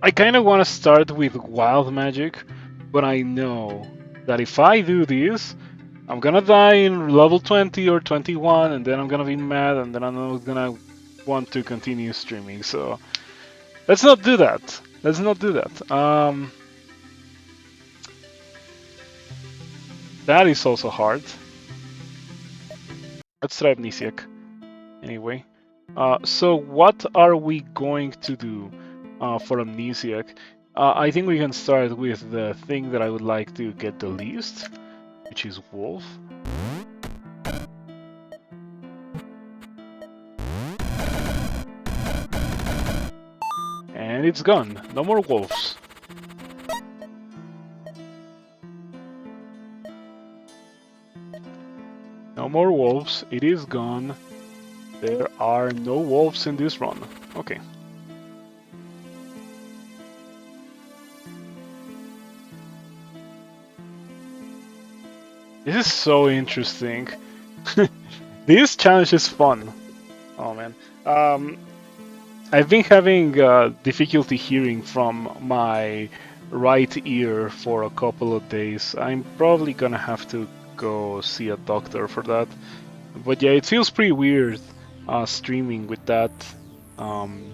I kind of want to start with wild magic, but I know that if I do this, I'm gonna die in level 20 or 21, and then I'm gonna be mad, and then I'm not gonna want to continue streaming. So let's not do that. Let's not do that. That is also hard. Let's try Amnesiac anyway. So what are we going to do for Amnesiac? I think we can start with the thing that I would like to get the least, which is Wolf. And it's gone. No more wolves. No more wolves. It is gone. There are no wolves in this run. Okay. This is so interesting. This challenge is fun. Oh man. I've been having difficulty hearing from my right ear for a couple of days. I'm probably gonna have to go see a doctor for that. But yeah, it feels pretty weird streaming with that. Um,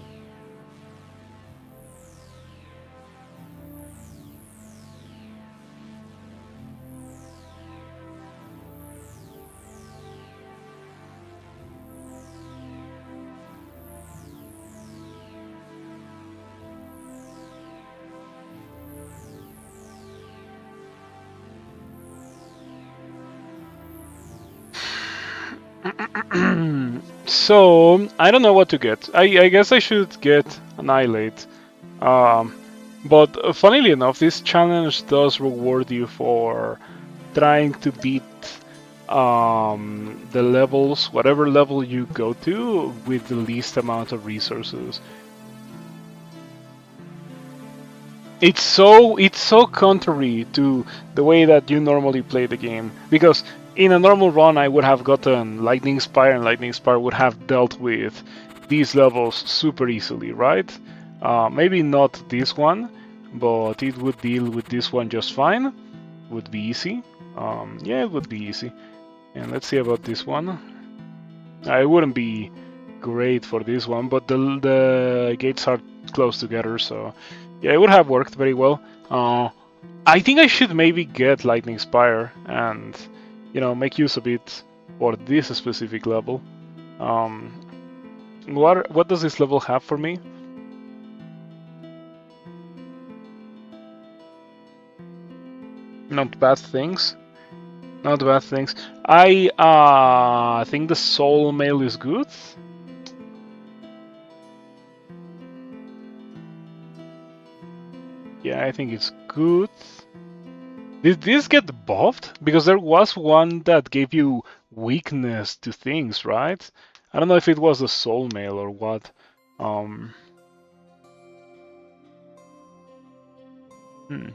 so I don't know what to get. I guess I should get Annihilate. Um, but funnily enough, this challenge does reward you for trying to beat the levels, whatever level you go to, with the least amount of resources. It's so contrary to the way that you normally play the game, because in a normal run I would have gotten Lightning Spire, and Lightning Spire would have dealt with these levels super easily, right? Maybe not this one, but it would deal with this one just fine. Would be easy. Yeah, it would be easy. And let's see about this one. It wouldn't be great for this one, but the gates are close together, so yeah, it would have worked very well. I think I should maybe get Lightning Spire and make use of it for this specific level. Um, what does this level have for me? Not bad things. Not bad things. I think the Soul Mail is good. Yeah, I think it's good. Did this get buffed? Because there was one that gave you weakness to things, right? I don't know if it was the Soul Mail or what. Um, hmm.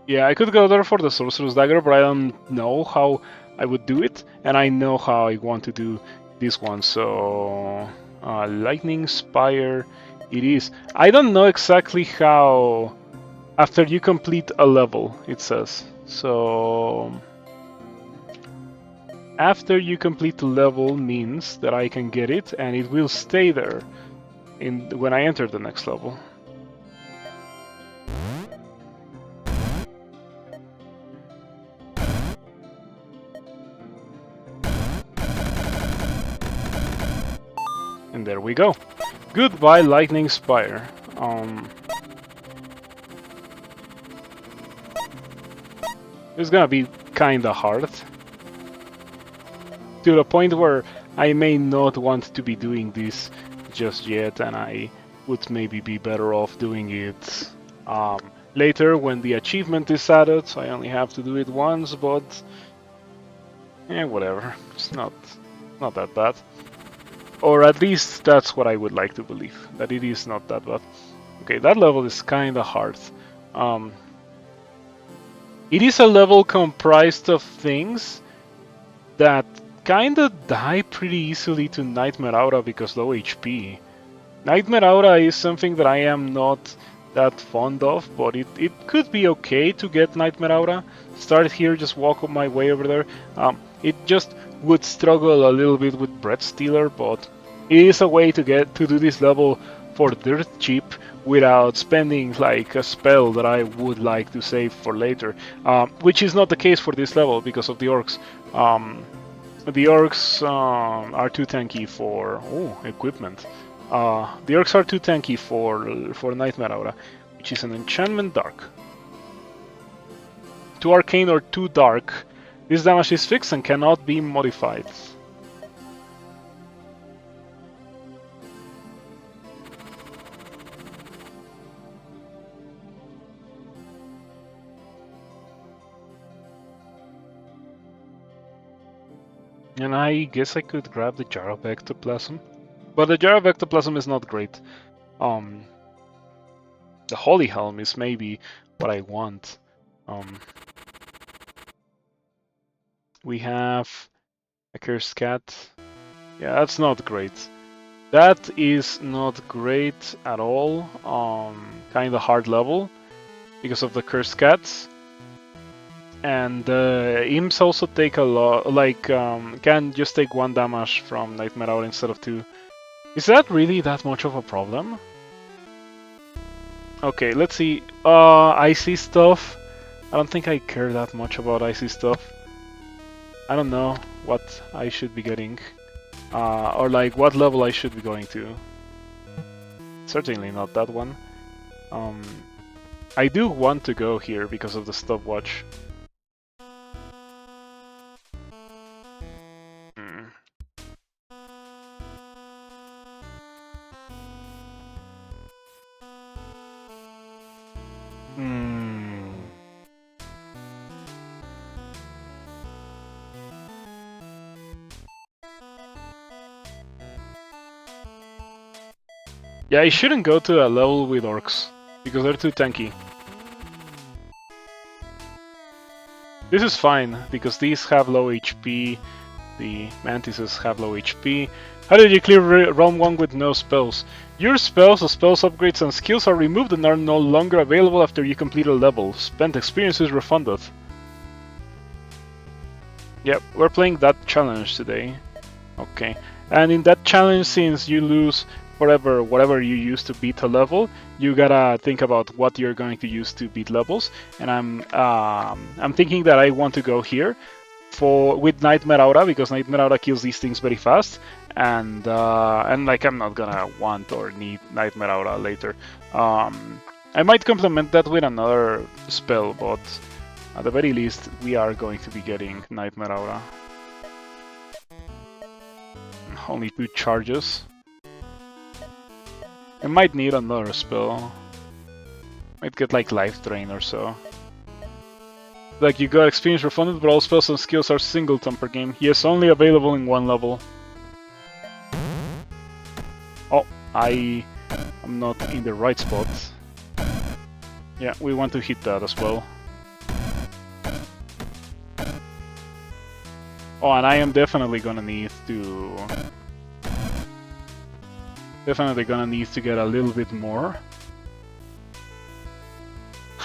Yeah, I could go there for the Sorcerer's Dagger, but I don't know how I would do it, and I know how I want to do this one, so Lightning Spire it is. I don't know exactly how after you complete a level, it says. So after you complete the level means that I can get it, and it will stay there when I enter the next level. And there we go. Goodbye, Lightning Spire. It's gonna be kinda hard. To the point where I may not want to be doing this just yet, and I would maybe be better off doing it later when the achievement is added, so I only have to do it once, but whatever. It's not that bad. Or at least that's what I would like to believe, that it is not that bad. Okay, that level is kinda hard. It is a level comprised of things that kinda die pretty easily to Nightmare Aura because low HP. Nightmare Aura is something that I am not that fond of, but it could be okay to get Nightmare Aura. Start here, just walk my way over there. It just would struggle a little bit with Breath Stealer, but it is a way to do this level for dirt cheap without spending like a spell that I would like to save for later, which is not the case for this level because of the orcs. The orcs are too tanky for equipment. The orcs are too tanky for Nightmare Aura, which is an enchantment dark. Too arcane or too dark. This damage is fixed and cannot be modified. And I guess I could grab the Jar of Ectoplasm. But the Jar of Ectoplasm is not great. The Holy Helm is maybe what I want. We have a Cursed Cat. Yeah, that's not great. That is not great at all. Kinda hard level because of the Cursed Cats. And imps also take a lot, like, can just take 1 damage from Nightmare Aura instead of 2. Is that really that much of a problem? Okay, let's see. Icy stuff. I don't think I care that much about icy stuff. I don't know what I should be getting. Or like what level I should be going to. Certainly not that one. I do want to go here because of the stopwatch. Yeah, I shouldn't go to a level with orcs, because they're too tanky. This is fine, because these have low HP, the mantises have low HP. How did you clear Realm 1 with no spells? Your spells, upgrades, and skills are removed and are no longer available after you complete a level. Spent experience is refunded. Yep, we're playing that challenge today. Okay, and in that challenge, since you lose forever whatever you use to beat a level, you gotta think about what you're going to use to beat levels. And I'm thinking that I want to go here with Nightmare Aura, because Nightmare Aura kills these things very fast, and like I'm not gonna want or need Nightmare Aura later. I might complement that with another spell, but at the very least we are going to be getting Nightmare Aura. Only 2 charges. I might need another spell. Might get like Life Drain or so. Like, you got experience refunded, but all spells and skills are singleton per game. Yes, only available in 1 level. Oh, I am not in the right spot. Yeah, we want to hit that as well. Oh, and I am definitely gonna need to... get a little bit more.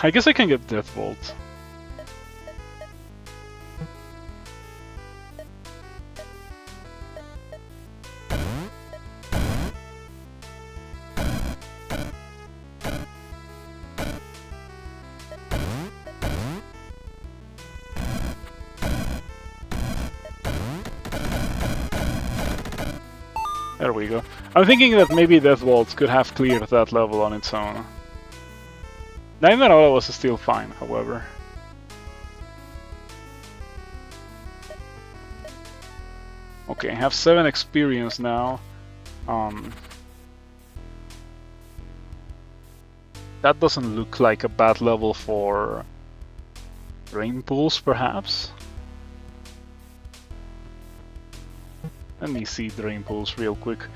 I guess I can get Death Bolt. There we go. I'm thinking that maybe Death Bolt could have cleared that level on its own. Nightmare Aura was still fine, however. Okay, I have 7 experience now. That doesn't look like a bad level for Drain Pools, perhaps? Let me see Drain Pools real quick.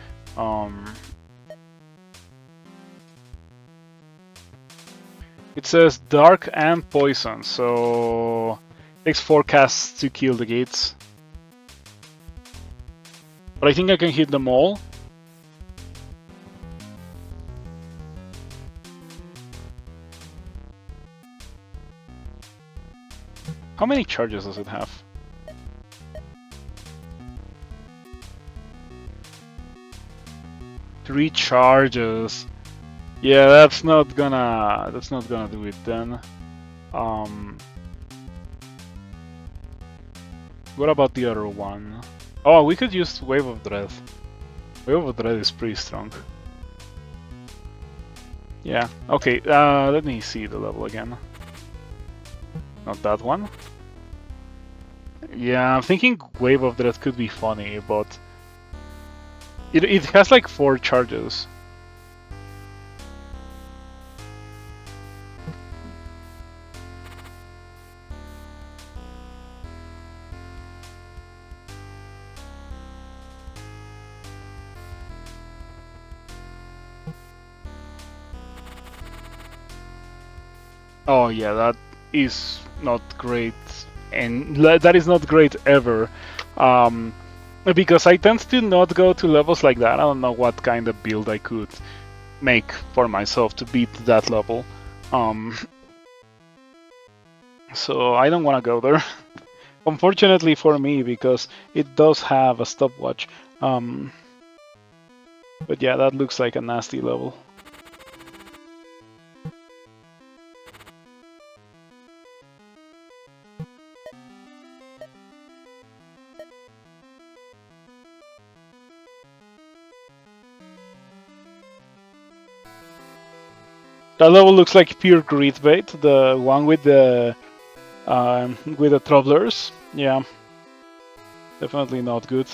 It says Dark and Poison, so takes 4 casts to kill the gates. But I think I can hit them all. How many charges does it have? 3 charges. Yeah, that's not gonna do it then. What about the other one? Oh, we could use Wave of Dread. Wave of Dread is pretty strong. Yeah, okay, let me see the level again. Not that one. Yeah, I'm thinking Wave of Dread could be funny, but it has like 4 charges. Oh yeah, that is not great, and that is not great ever. Because I tend to not go to levels like that. I don't know what kind of build I could make for myself to beat that level. So I don't want to go there. Unfortunately for me, because it does have a stopwatch. But yeah, that looks like a nasty level. That level looks like pure greed bait, the one with the troublers. Yeah, definitely not good.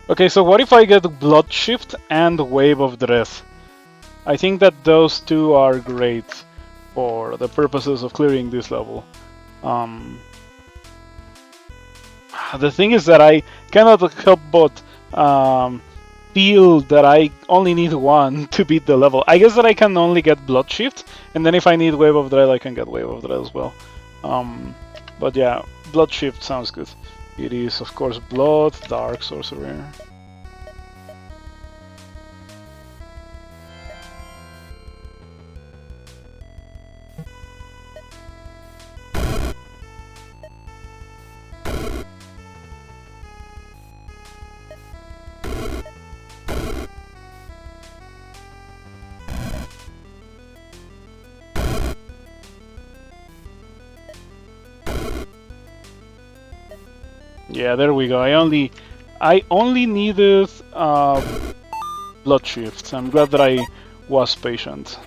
Okay, so what if I get Blood Shift and Wave of Dread? I think that those two are great for the purposes of clearing this level. The thing is that I cannot help but feel that I only need one to beat the level. I guess that I can only get Blood Shift, and then if I need Wave of Dread, I can get Wave of Dread as well. But yeah, Blood Shift sounds good. It is, of course, Blood, Dark Sorcerer. Yeah, there we go. I only needed Blood Shift. I'm glad that I was patient.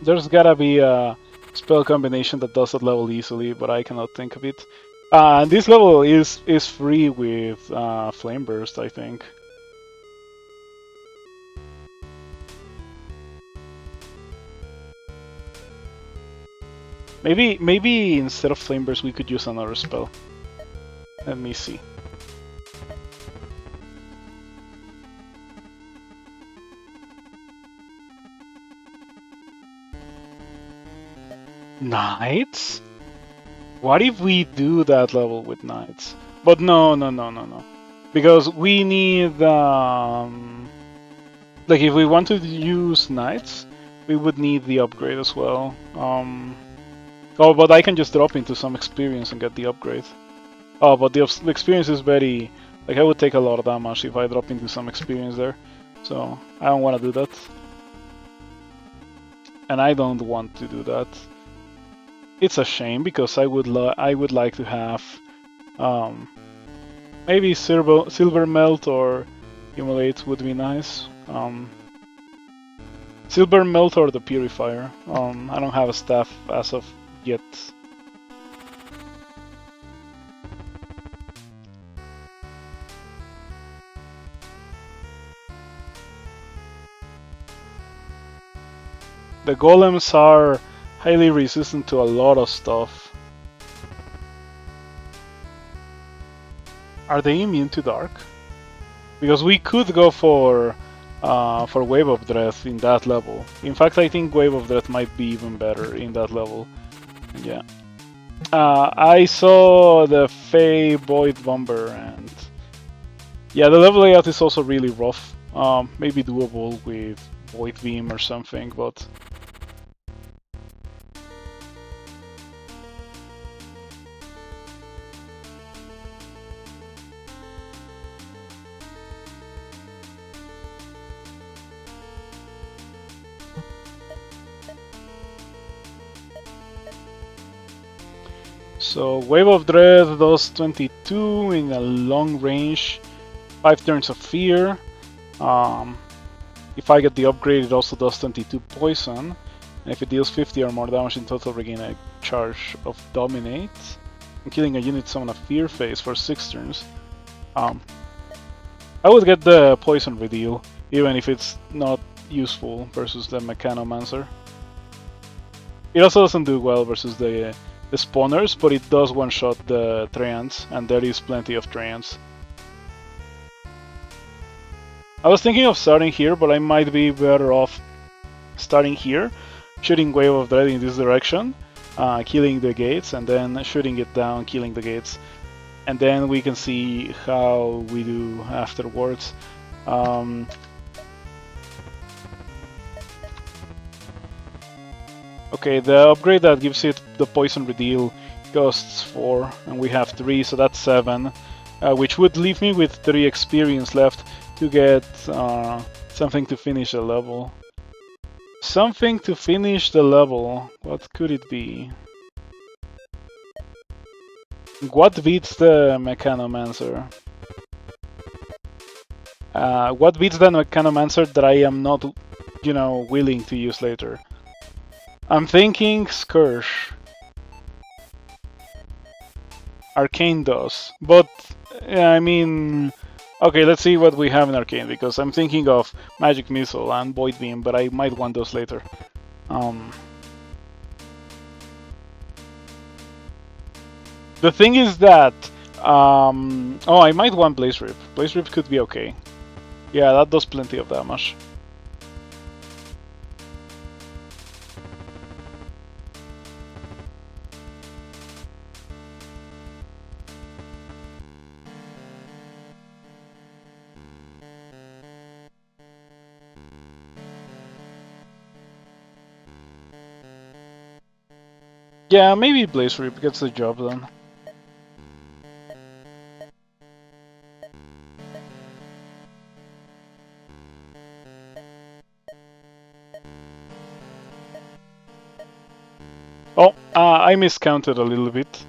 There's gotta be a spell combination that does that level easily, but I cannot think of it. This level is free with Flame Burst, I think. Maybe instead of Flame Burst we could use another spell. Let me see. Knights? What if we do that level with Knights? But no. Because we need, like if we want to use Knights, we would need the upgrade as well. Oh, but I can just drop into some experience and get the upgrade. Oh, but the experience is very, like I would take a lot of damage if I drop into some experience there. So I don't want to do that. And I don't want to do that. It's a shame because I would like to have maybe silver melt or immolate would be nice. Silver Melt or the Purifier. I don't have a staff as of yet. The golems are highly resistant to a lot of stuff. Are they immune to dark? Because we could go for Wave of Dread in that level. In fact, I think Wave of Dread might be even better in that level. Yeah. I saw the Fey Void Bomber, and yeah, the level layout is also really rough. Maybe doable with Void Beam or something, but so Wave of Dread does 22 in a long range, 5 turns of fear. If I get the upgrade, it also does 22 poison. And if it deals 50 or more damage in total, regain a charge of Dominate. And killing a unit summon a Fear phase for 6 turns. I would get the Poison Redeal, even if it's not useful versus the Mechanomancer. It also doesn't do well versus the spawners, but it does one-shot the Treants, and there is plenty of Treants. I was thinking of starting here, but I might be better off starting here, shooting Wave of Dread in this direction, killing the gates, and then shooting it down, killing the gates. And then we can see how we do afterwards. Okay, the upgrade that gives it the Poison Redeal costs 4, and we have 3, so that's 7, which would leave me with 3 experience left to get something to finish the level. Something to finish the level. What could it be? What beats the Mechanomancer? What beats the Mechanomancer that I am not, willing to use later? I'm thinking Scourge. Arcane does, but I mean, okay, let's see what we have in Arcane, because I'm thinking of Magic Missile and Void Beam, but I might want those later. The thing is that, I might want Blaze Rip. Blaze Rip could be okay. Yeah, that does plenty of damage. Yeah, maybe Blaze Rip gets the job done. Oh, I miscounted a little bit.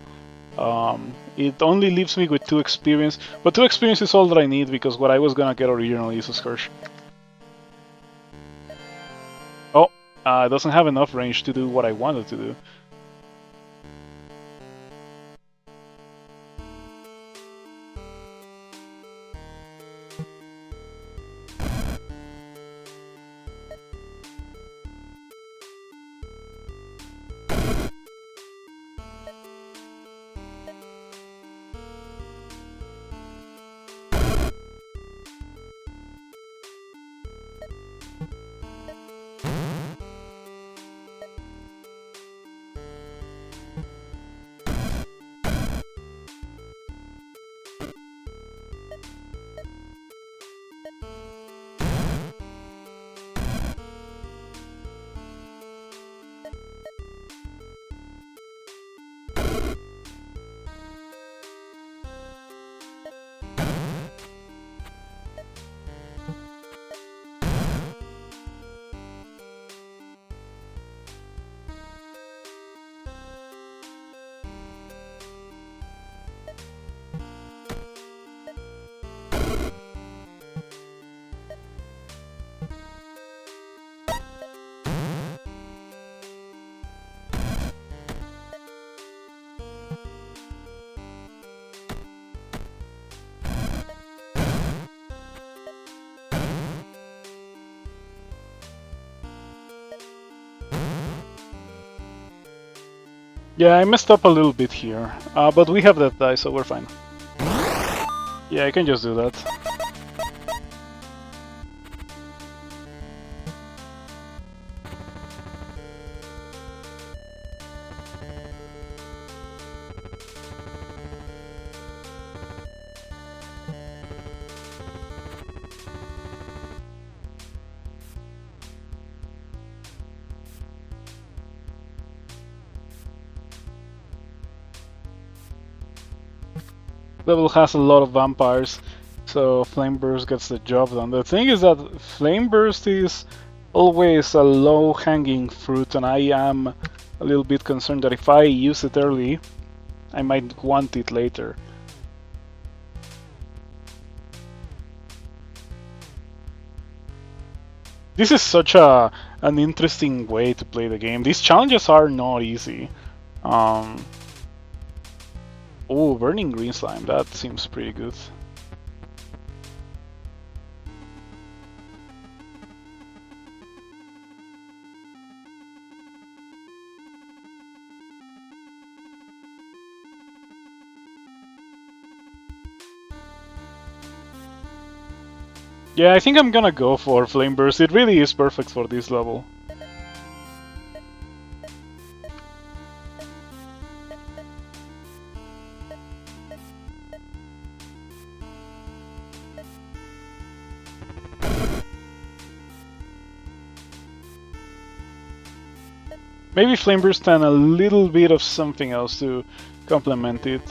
It only leaves me with 2 experience, but 2 experience is all that I need, because what I was gonna get originally is a Scourge. Oh, it doesn't have enough range to do what I wanted to do. Yeah, I messed up a little bit here, but we have that die, so we're fine. Yeah, I can just do that. Level has a lot of vampires, so Flame Burst gets the job done. The thing is that Flame Burst is always a low-hanging fruit, and I am a little bit concerned that if I use it early, I might want it later. This is such an interesting way to play the game. These challenges are not easy. Um, oh, Burning Green Slime, that seems pretty good. Yeah, I think I'm gonna go for Flame Burst. It really is perfect for this level. Maybe Flame Burst and a little bit of something else to complement it.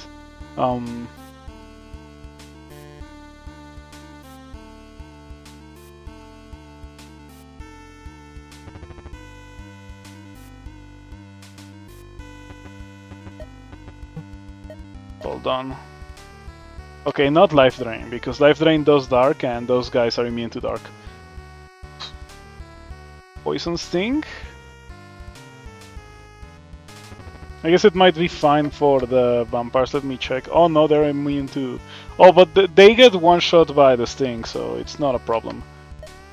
Hold on. Okay, not Life Drain, because Life Drain does dark and those guys are immune to dark. Poison Sting? I guess it might be fine for the vampires. Let me check. Oh no, they're immune to... Oh, but they get one shot by the Sting, so it's not a problem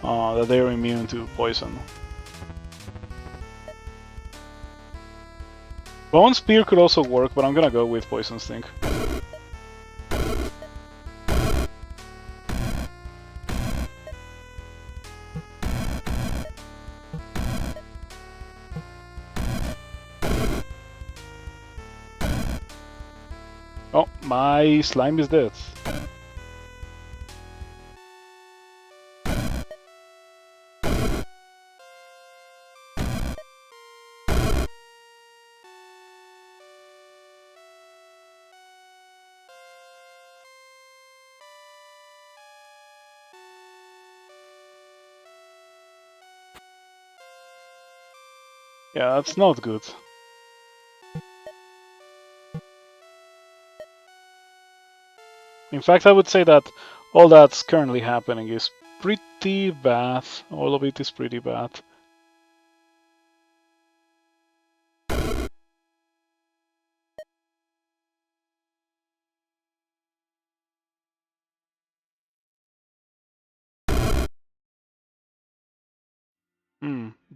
that they're immune to poison. Bone Spear could also work, but I'm gonna go with Poison Sting. Oh, my slime is dead. Yeah, that's not good. In fact, I would say that all that's currently happening is pretty bad. All of it is pretty bad.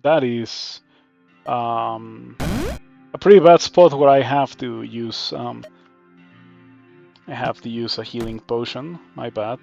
That is a pretty bad spot where I have to use a healing potion. My bad.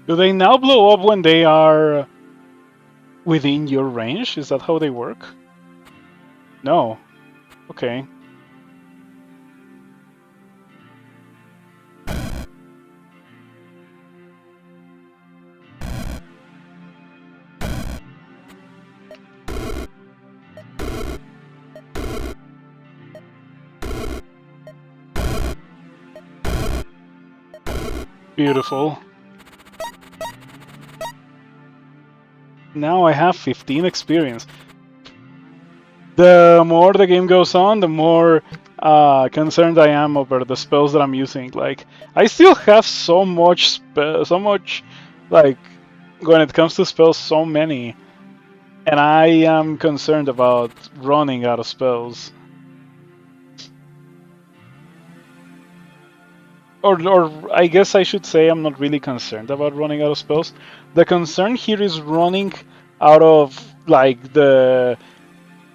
Do they now blow up when they are within your range? Is that how they work? No. Okay. Beautiful. Now I have 15 experience. The more the game goes on, the more concerned I am over the spells that I'm using. Like, I still have so much, like, when it comes to spells, so many. And I am concerned about running out of spells. Or I guess I should say I'm not really concerned about running out of spells. The concern here is running out of like the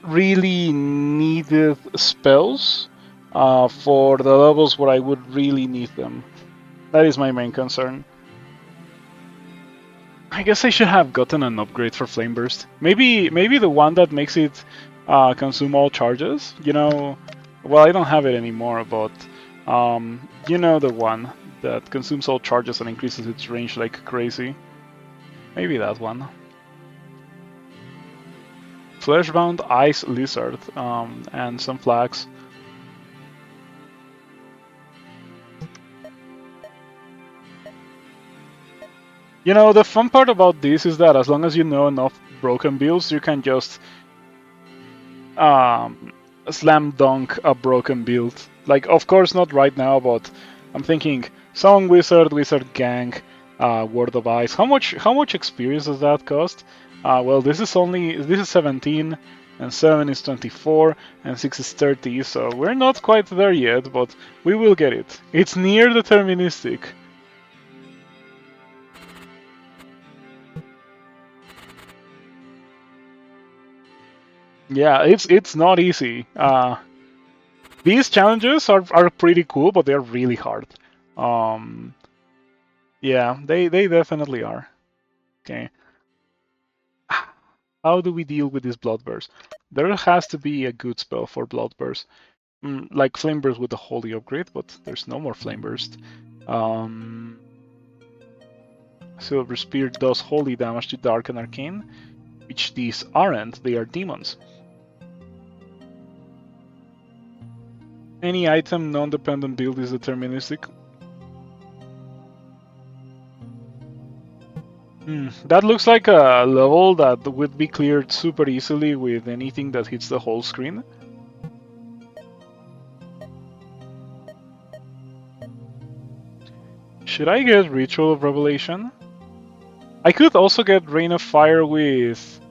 really needed spells for the levels where I would really need them. That is my main concern. I guess I should have gotten an upgrade for Flame Burst. Maybe the one that makes it consume all charges. Well, I don't have it anymore, but the one that consumes all charges and increases its range like crazy. Maybe that one. Fleshbound Ice Lizard and some flags. The fun part about this is that as long as you know enough broken builds, you can just um, slam dunk a broken build. Like, of course, not right now, but I'm thinking Song Wizard, Wizard Gang, Word of Ice. How much experience does that cost? Well, this is 17, and 7 is 24, and 6 is 30. So we're not quite there yet, but we will get it. It's near deterministic. Yeah, it's not easy. These challenges are pretty cool, but they're really hard. Um, yeah, they definitely are. Okay, how do we deal with this blood burst? There has to be a good spell for blood burst, like flame burst with the holy upgrade, but there's no more flame burst. Silver spear does holy damage to dark and arcane, which these aren't. They are demons. Any item non-dependent build is deterministic. That looks like a level that would be cleared super easily with anything that hits the whole screen. Should I get Ritual of Revelation? I could also get Rain of Fire with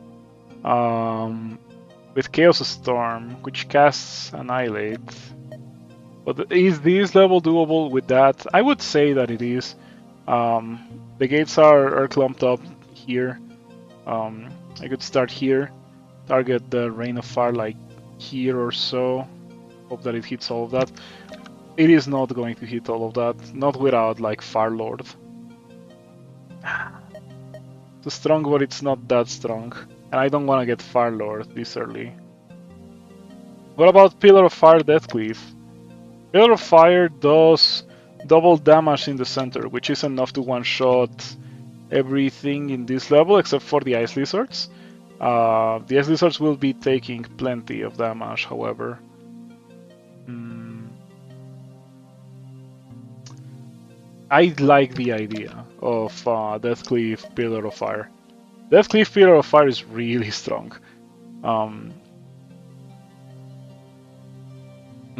Chaos Storm, which casts Annihilate. But is this level doable with that? I would say that it is. The gates are clumped up here. I could start here, target the Rain of Fire like here or so. Hope that it hits all of that. It is not going to hit all of that, not without like Fire Lord. It's strong, but it's not that strong. And I don't want to get Fire Lord this early. What about Pillar of Fire Deathcleave? Pillar of Fire does double damage in the center, which is enough to one-shot everything in this level except for the Ice Lizards. The Ice Lizards will be taking plenty of damage, however. I like the idea of Deathcleave Pillar of Fire. Deathcleave Pillar of Fire is really strong.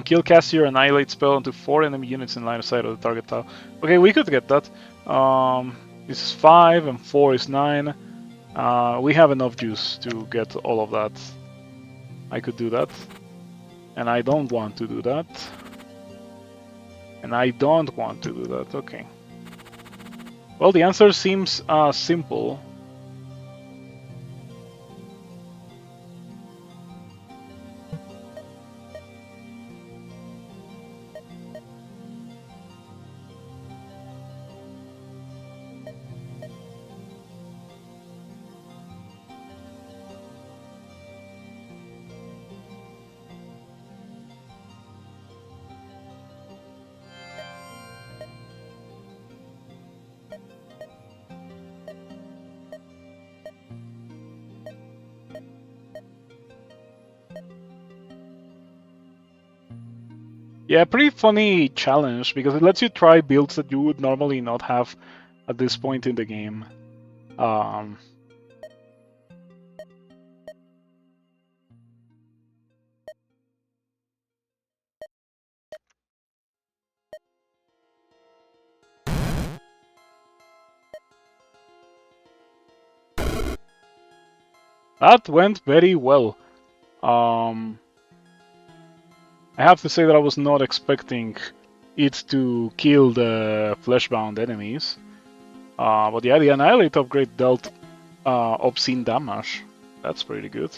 Kill Castier Annihilate spell onto 4 enemy units in line of sight of the target tile. Okay, we could get that. This is 5 and 4 is 9. We have enough juice to get all of that. I could do that. And I don't want to do that. And I don't want to do that. Okay. Well, the answer seems simple. Yeah, pretty funny challenge because it lets you try builds that you would normally not have at this point in the game. Um, that went very well. Um, I have to say that I was not expecting it to kill the fleshbound enemies. But yeah, the Annihilate upgrade dealt obscene damage. That's pretty good.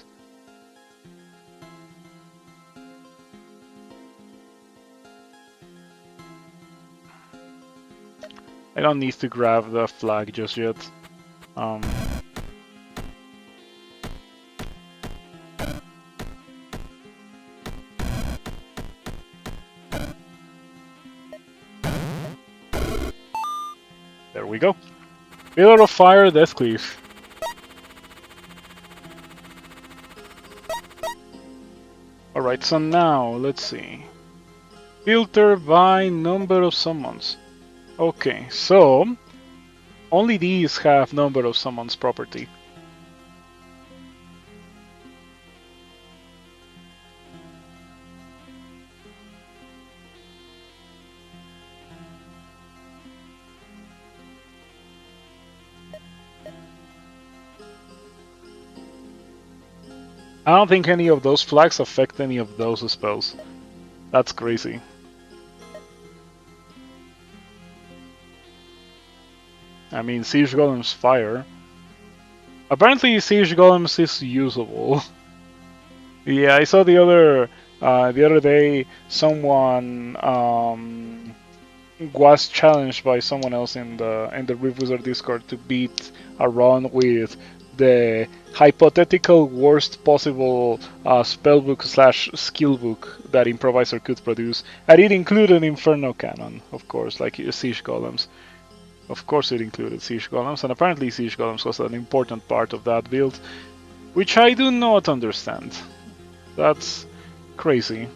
I don't need to grab the flag just yet. Um, there we go. Pillar of Fire, Deathcleave. Alright, so now, let's see. Filter by number of summons. Okay, so only these have number of summons property. I don't think any of those flags affect any of those spells. That's crazy. I mean, Siege Golem's fire. Apparently, Siege Golems is usable. Yeah, I saw the other day someone was challenged by someone else in the Rift Wizard Discord to beat a run with the hypothetical worst possible spellbook slash skillbook that Improviser could produce, and it included Inferno Cannon, of course, like Siege Golems. Of course, it included Siege Golems, and apparently Siege Golems was an important part of that build, which I do not understand. That's crazy.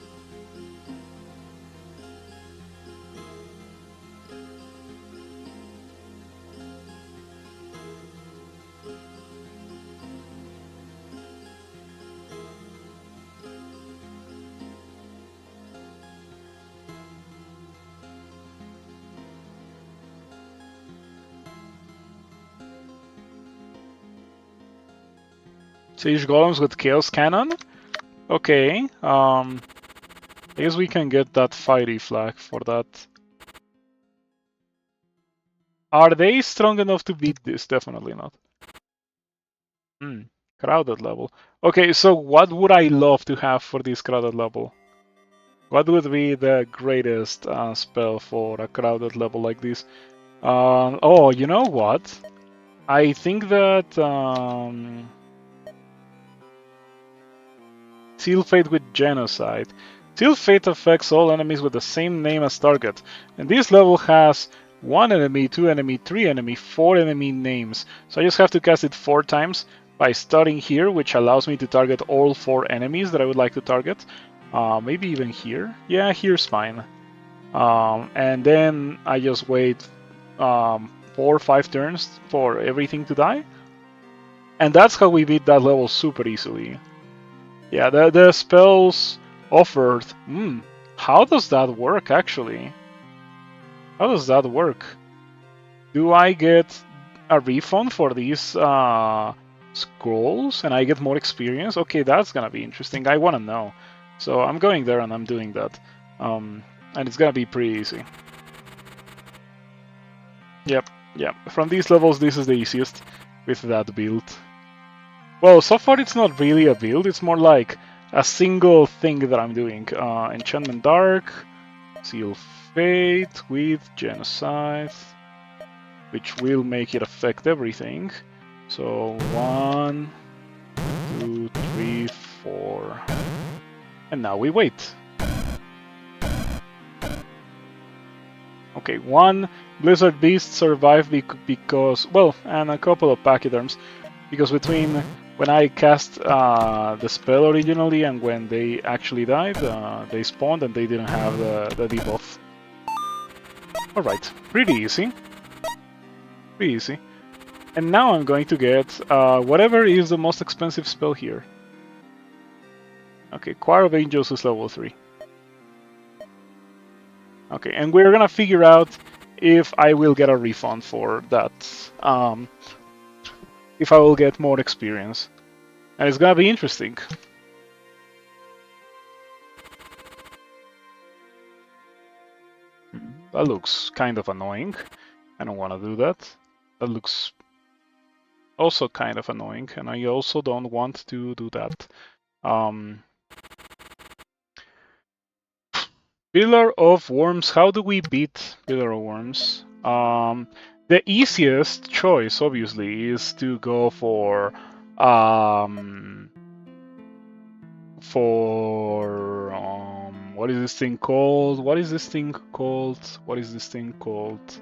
Siege Golems with Chaos Cannon? Okay, I guess we can get that Fiery Flag for that. Are they strong enough to beat this? Definitely not. Crowded level. Okay, so what would I love to have for this crowded level? What would be the greatest spell for a crowded level like this? Oh, you know what? I think that Seal Fate with Genocide. Seal Fate affects all enemies with the same name as target, and this level has 1 enemy, 2 enemy, 3 enemy, 4 enemy names. So I just have to cast it 4 times by starting here, which allows me to target all 4 enemies that I would like to target. Maybe even here? Yeah, here's fine. And then I just wait 4 or 5 turns for everything to die. And that's how we beat that level super easily. Yeah, the spells offered. How does that work actually? How does that work? Do I get a refund for these scrolls and I get more experience? Okay, that's gonna be interesting. I wanna know. So I'm going there and I'm doing that. And it's gonna be pretty easy. Yep. From these levels, this is the easiest with that build. Well, so far it's not really a build, it's more like a single thing that I'm doing. Enchantment Dark, Seal Fate with Genocide, which will make it affect everything. So 1, 2, 3, 4. And now we wait. Okay, 1 Blizzard Beast survived because, well, and a couple of Pachyderms, because between when I cast the spell originally and when they actually died, they spawned and they didn't have the debuff. Alright, pretty easy. Pretty easy. And now I'm going to get whatever is the most expensive spell here. Okay, Choir of Angels is level 3. Okay, and we're gonna figure out if I will get a refund for that. If I will get more experience. And it's gonna be interesting. That looks kind of annoying. I don't want to do that. That looks also kind of annoying, and I also don't want to do that. Pillar of Worms. How do we beat Pillar of Worms? The easiest choice, obviously, is to go for what is this thing called? What is this thing called? What is this thing called?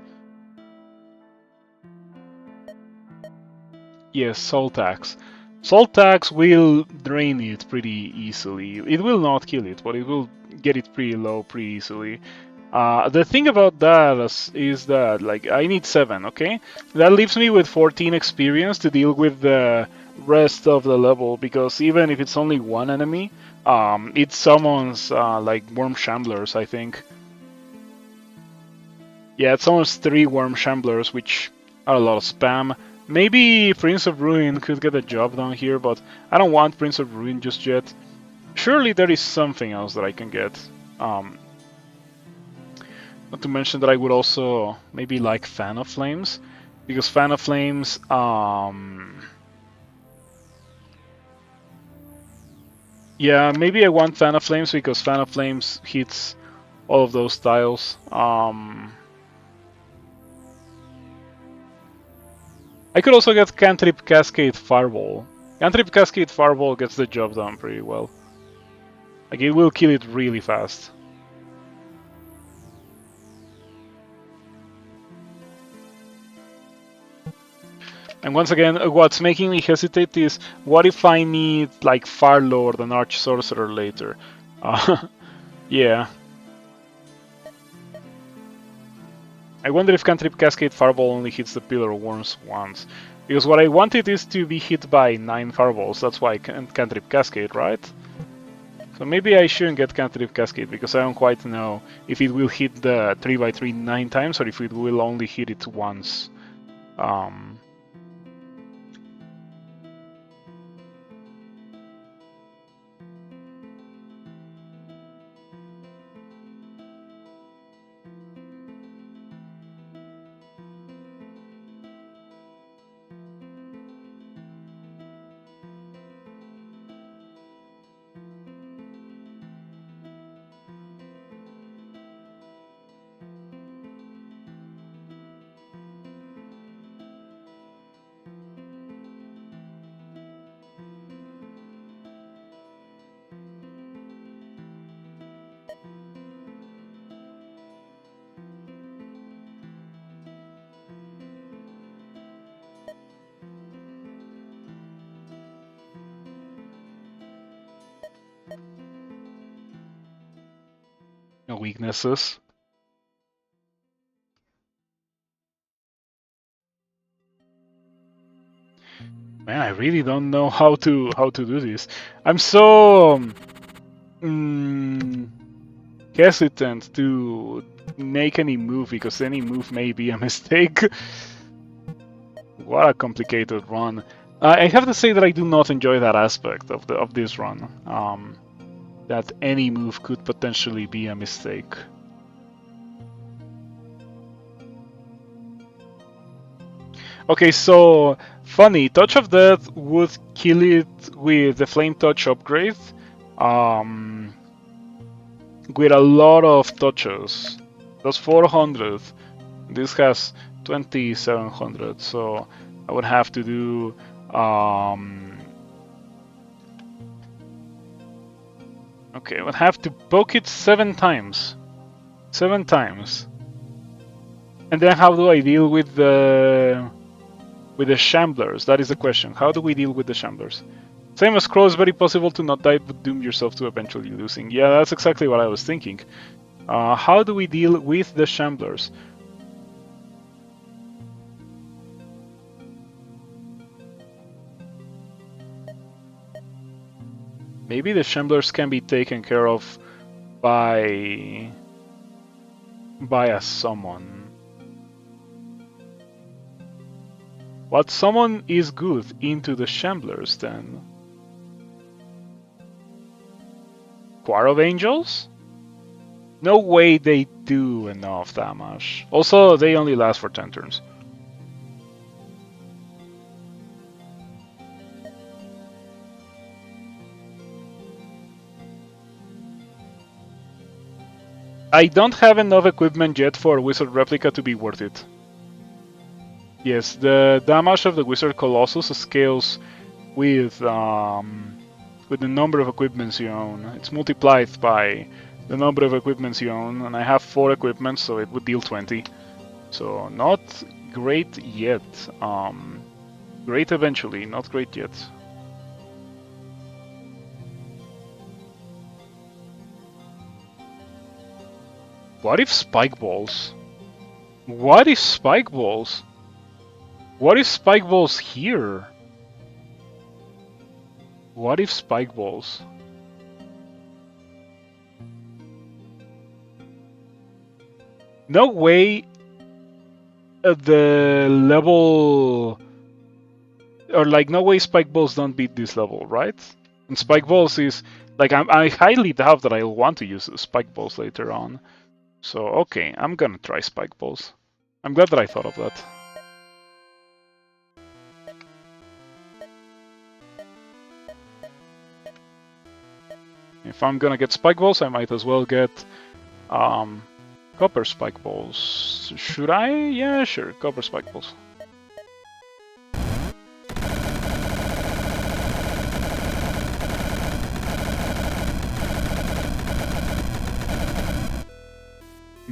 Yes, Salt Axe. Salt Axe will drain it pretty easily. It will not kill it, but it will get it pretty low pretty easily. The thing about that is that, like, I need 7, okay? That leaves me with 14 experience to deal with the rest of the level, because even if it's only one enemy, it summons, like, Worm Shamblers, I think. Yeah, it summons 3 Worm Shamblers, which are a lot of spam. Maybe Prince of Ruin could get a job done here, but I don't want Prince of Ruin just yet. Surely there is something else that I can get. Not to mention that I would also maybe like Fan of Flames, because Fan of Flames, yeah, maybe I want Fan of Flames because Fan of Flames hits all of those tiles. I could also get Cantrip Cascade Fireball. Cantrip Cascade Fireball gets the job done pretty well. Like, it will kill it really fast. And once again, what's making me hesitate is, what if I need, like, Fire Lord and Arch Sorcerer later? Yeah. I wonder if Cantrip Cascade Fireball only hits the Pillar of Worms once. Because what I wanted is to be hit by 9 Fireballs, that's why Cantrip Cascade, right? So maybe I shouldn't get Cantrip Cascade, because I don't quite know if it will hit the 3x3 9 times, or if it will only hit it once. Weaknesses. Man, I really don't know how to do this. I'm so hesitant to make any move, because any move may be a mistake. What a complicated run. I have to say that I do not enjoy that aspect of this run. That any move could potentially be a mistake. Okay, so funny, Touch of Death would kill it with the Flame Touch upgrade, with a lot of touches. That's 400. This has 2700, so I would have to do okay, I would have to poke it 7 times. 7 times. And then how do I deal with the With the Shamblers, that is the question. How do we deal with the Shamblers? Same as Crow, it's very possible to not die but doom yourself to eventually losing. Yeah, that's exactly what I was thinking. How do we deal with the Shamblers? Maybe the Shamblers can be taken care of by a summon. What summon is good into the Shamblers then? Choir of Angels? No way they do enough damage. Also, they only last for 10 turns. I don't have enough equipment yet for Wizard Replica to be worth it. Yes, the damage of the Wizard Colossus scales with the number of equipments you own. It's multiplied by the number of equipments you own, and I have 4 equipments, so it would deal 20. So not great yet. Great eventually, not great yet. What if Spike Balls? What if Spike Balls? What if Spike Balls here? What if Spike Balls? No way the level... Or like, no way Spike Balls don't beat this level, right? And Spike Balls is... Like, I highly doubt that I'll want to use Spike Balls later on. So, okay, I'm gonna try Spike Balls. I'm glad that I thought of that. If I'm gonna get Spike Balls, I might as well get Copper Spike Balls. Should I? Yeah, sure, Copper Spike Balls.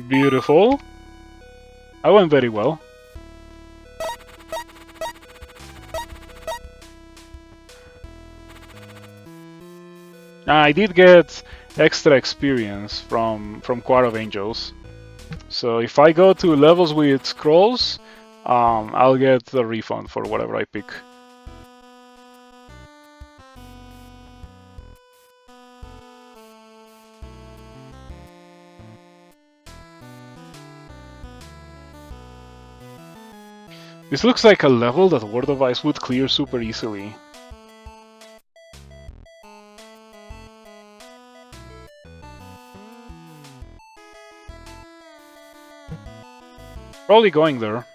Beautiful. I went very well. I did get extra experience from Choir of Angels. So if I go to levels with scrolls, I'll get the refund for whatever I pick. This looks like a level that Word of Ice would clear super easily. Probably going there.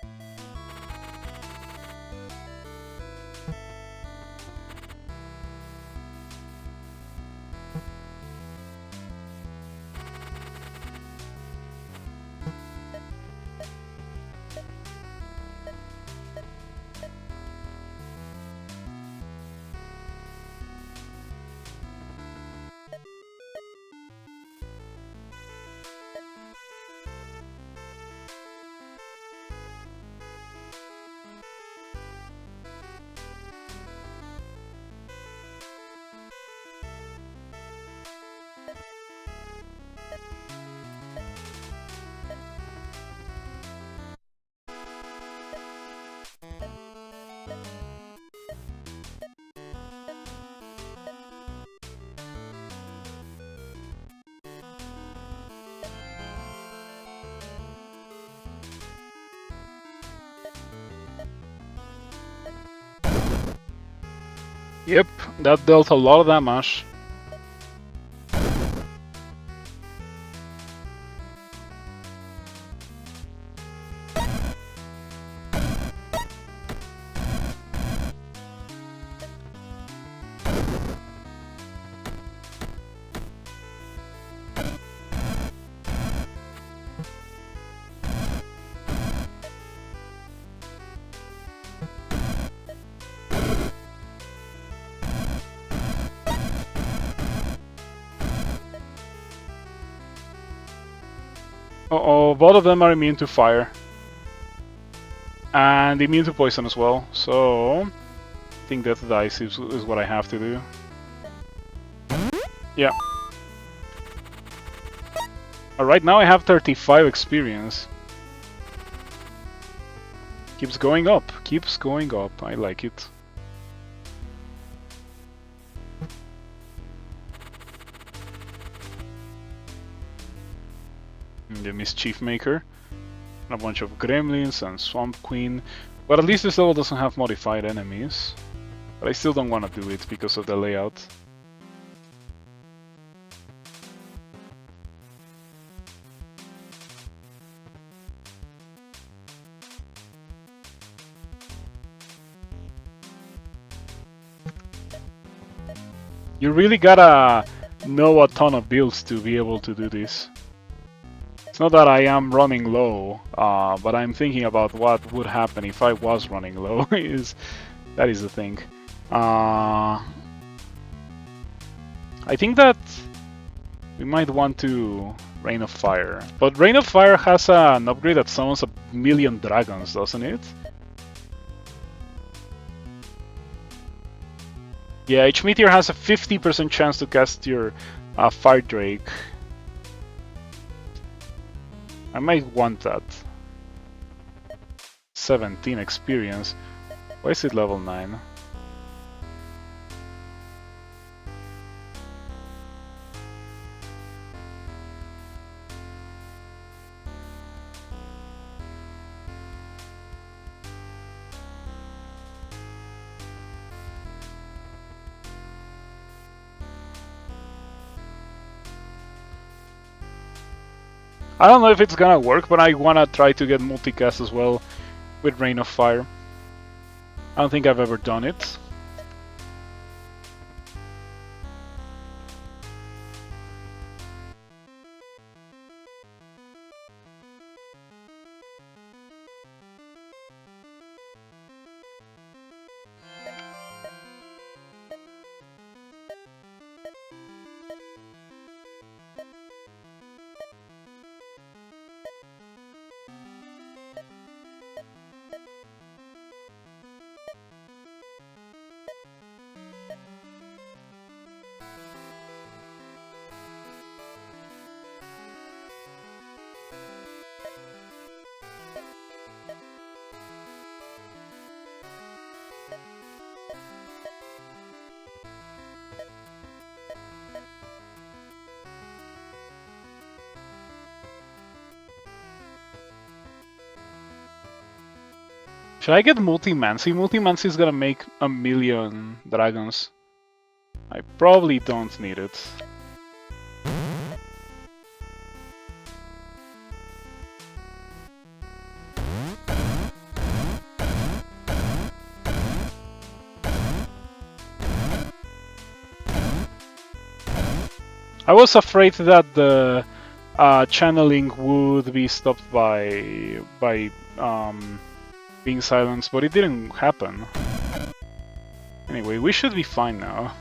Yep, that dealt a lot of damage. Uh-oh, both of them are immune to fire. And immune to poison as well, so I think Death Dice is what I have to do. Yeah. Alright, now I have 35 experience. Keeps going up, keeps going up, I like it. The Mischief Maker. A bunch of Gremlins and Swamp Queen. But at least this level doesn't have modified enemies. But I still don't want to do it because of the layout. You really gotta know a ton of builds to be able to do this. It's not that I am running low, but I'm thinking about what would happen if I was running low. That is the thing. I think that we might want to Rain of Fire. But Rain of Fire has an upgrade that summons 1,000,000 dragons, doesn't it? Yeah, each meteor has a 50% chance to cast your Fire Drake. I might want that. 17 experience. Why is it level 9? I don't know if it's gonna work, but I wanna try to get multicast as well with Rain of Fire. I don't think I've ever done it. Should I get Multi-Mancy? Multi-Mancy is gonna make 1,000,000 dragons. I probably don't need it. I was afraid that the channeling would be stopped by being silenced, but it didn't happen. Anyway, we should be fine now.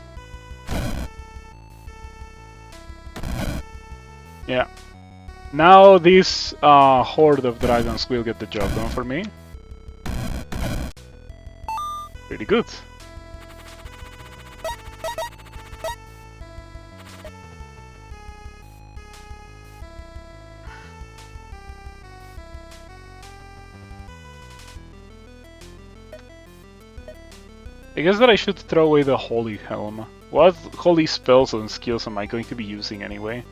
Yeah. Now this horde of dragons will get the job done for me. Pretty good. I guess that I should throw away the Holy Helm. What holy spells and skills am I going to be using anyway?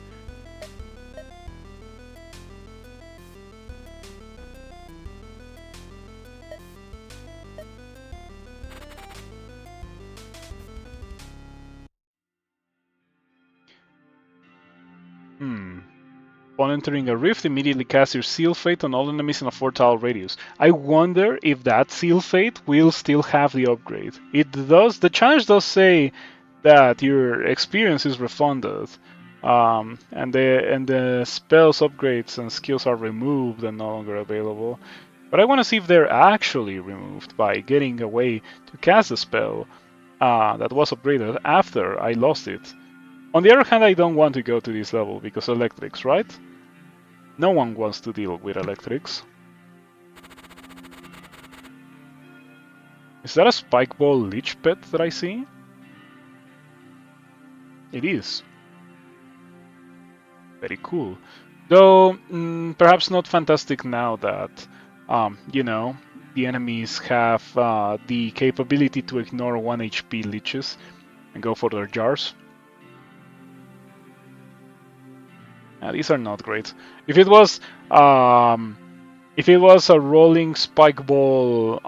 Upon entering a rift, immediately cast your Seal Fate on all enemies in a 4-tile radius. I wonder if that Seal Fate will still have the upgrade. It does. The challenge does say that your experience is refunded, and the spells, upgrades, and skills are removed and no longer available. But I want to see if they're actually removed by getting a way to cast a spell that was upgraded after I lost it. On the other hand, I don't want to go to this level because electrics, right? No one wants to deal with electrics. Is that a Spike Ball Lich pet that I see? It is. Very cool. Though, perhaps not fantastic now that, you know, the enemies have the capability to ignore 1 HP leeches and go for their jars. These are not great. If it was a rolling spike ball,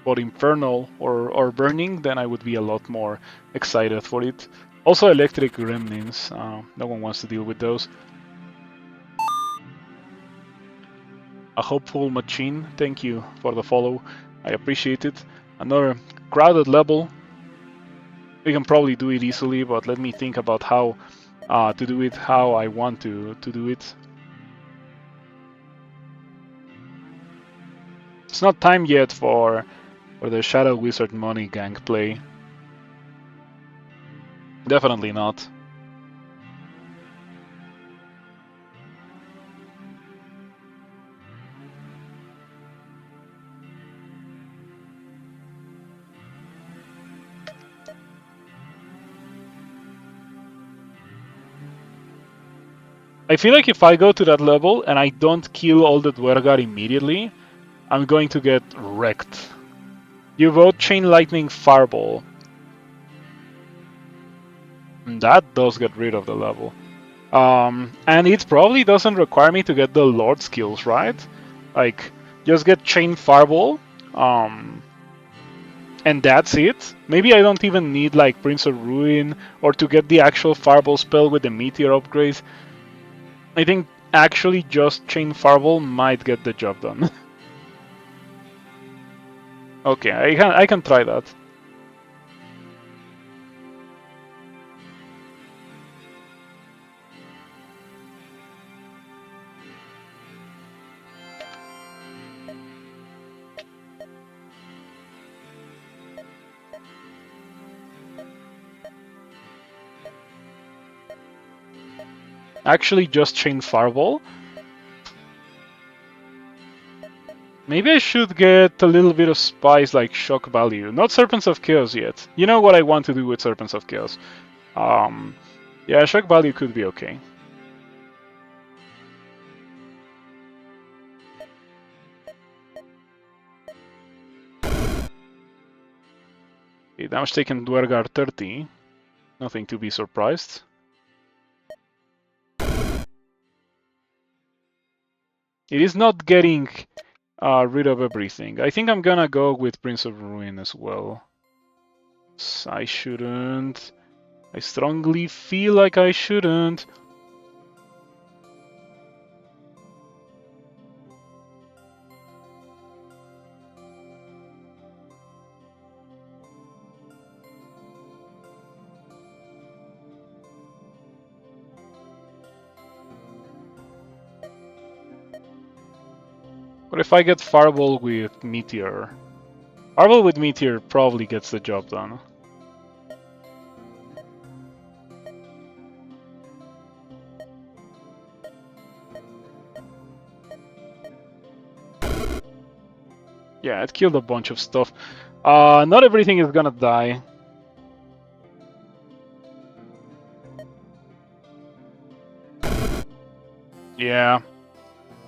but infernal or burning, then I would be a lot more excited for it. Also, electric gremlins. No one wants to deal with those. A hopeful machine. Thank you for the follow. I appreciate it. Another crowded level. We can probably do it easily, but let me think about how to do it, how I want to do it. It's not time yet for the Shadow Wizard money gang play. Definitely not. I feel like if I go to that level and I don't kill all the Dwergar immediately, I'm going to get wrecked. You vote Chain Lightning Fireball. That does get rid of the level. And it probably doesn't require me to get the Lord skills, right? Like, just get Chain Fireball, and that's it. Maybe I don't even need like Prince of Ruin or to get the actual Fireball spell with the Meteor upgrade. I think actually just Chain Fireball might get the job done. Okay, I can try that. Actually just Chain Fireball. Maybe I should get a little bit of spice like shock value. Not Serpents of Chaos yet. You know what I want to do with Serpents of Chaos. Yeah, shock value could be okay. Okay, damage taken Dwergar 30. Nothing to be surprised. It is not getting rid of everything. I think I'm gonna go with Prince of Ruin as well. I shouldn't. I strongly feel like I shouldn't. What if I get Fireball with Meteor? Fireball with Meteor probably gets the job done. Yeah, it killed a bunch of stuff. Not everything is gonna die. Yeah.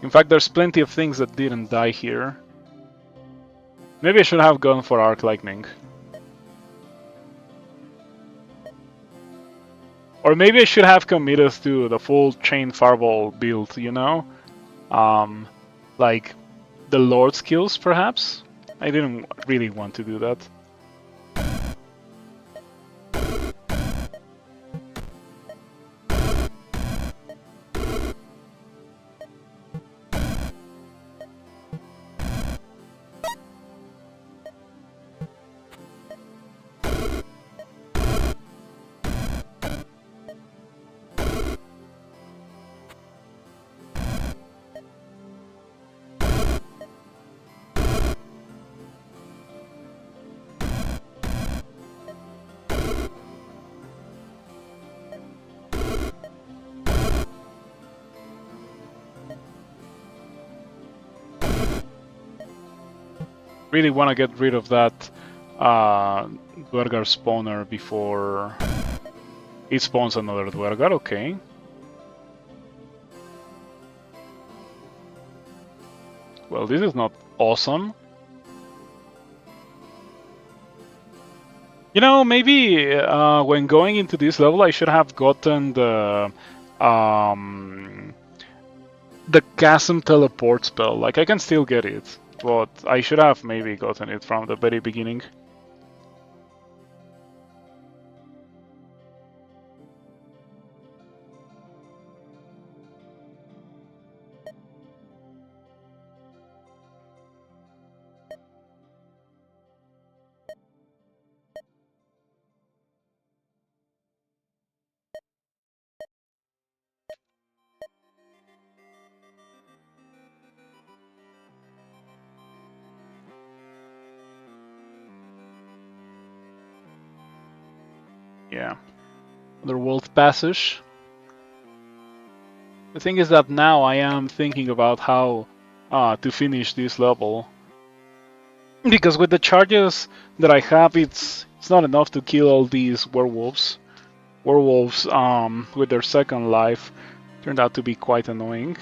In fact, there's plenty of things that didn't die here. Maybe I should have gone for Arc Lightning. Or maybe I should have committed to the full Chain Fireball build, you know? Like the Lord skills, perhaps? I didn't really want to do that. Really want to get rid of that Dwergar spawner before it spawns another Dwergar. Okay. Well, this is not awesome. You know, maybe when going into this level, I should have gotten the chasm teleport spell. Like, I can still get it, but I should have maybe gotten it from the very beginning. Yeah. Underworld Passage. The thing is that now I am thinking about how to finish this level. Because with the charges that I have, it's not enough to kill all these werewolves. Werewolves, with their second life, turned out to be quite annoying.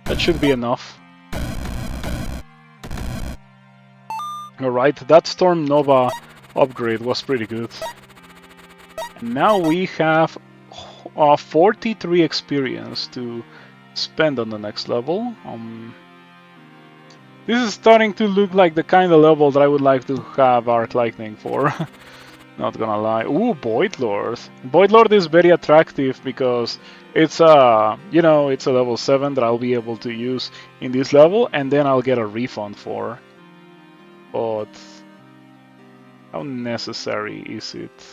That should be enough. Alright, that Storm Nova upgrade was pretty good. And now we have 43 experience to spend on the next level. This is starting to look like the kind of level that I would like to have Arc Lightning for. Not gonna lie. Ooh, Void Lord. Void Lord is very attractive because it's it's a level 7 that I'll be able to use in this level, and then I'll get a refund for. But how necessary is it?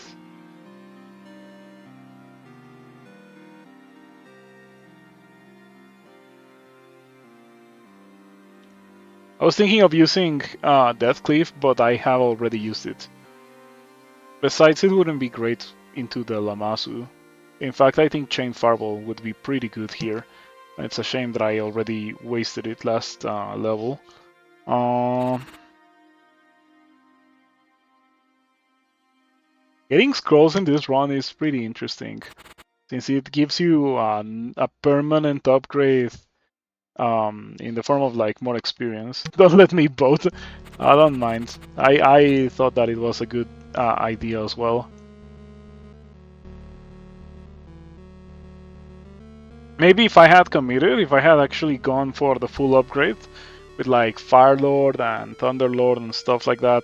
I was thinking of using Death Cleave, but I have already used it. Besides, it wouldn't be great into the Lamasu. In fact, I think Chain Fireball would be pretty good here. It's a shame that I already wasted it last level. Getting scrolls in this run is pretty interesting, since it gives you a permanent upgrade in the form of like more experience. Don't let me vote. I don't mind. I thought that it was a good idea as well. Maybe if I had committed, if I had actually gone for the full upgrade with like Fire Lord and Thunder Lord and stuff like that,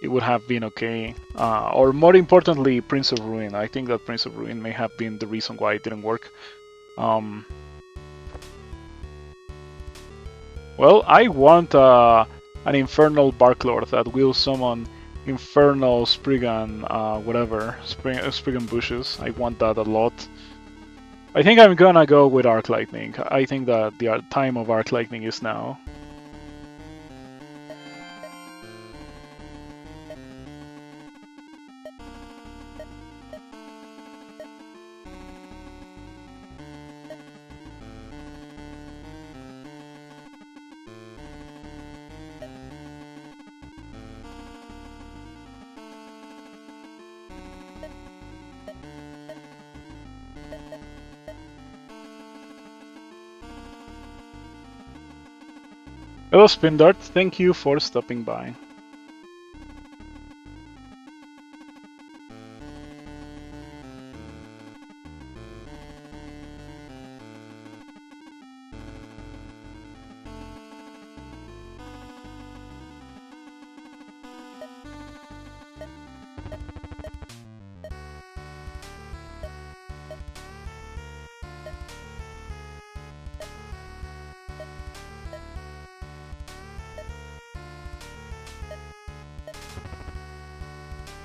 it would have been okay. Or more importantly, Prince of Ruin. I think that Prince of Ruin may have been the reason why it didn't work. Well, I want an Infernal Barklord that will summon Infernal Spriggan, Spriggan Bushes. I want that a lot. I think I'm gonna go with Arc Lightning. I think that the time of Arc Lightning is now. Hello Spindart, thank you for stopping by.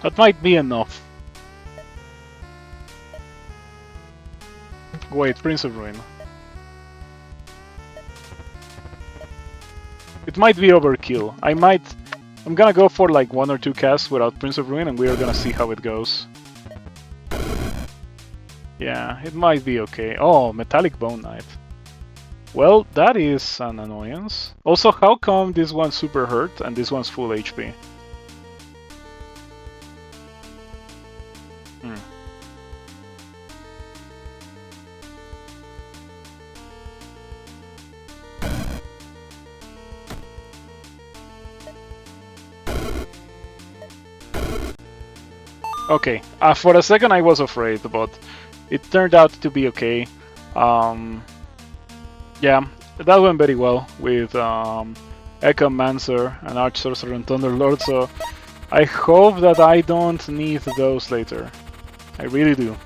That might be enough. Wait, Prince of Ruin. It might be overkill. I'm gonna go for like 1 or 2 casts without Prince of Ruin and we're gonna see how it goes. Yeah, it might be okay. Oh, Metallic Bone Knight. Well, that is an annoyance. Also, how come this one's super hurt and this one's full HP? Hmm. Okay, for a second I was afraid, but it turned out to be okay. Yeah, that went very well with Echomancer and Arch-Sorcerer and Thunderlord, so I hope that I don't need those later. I really do.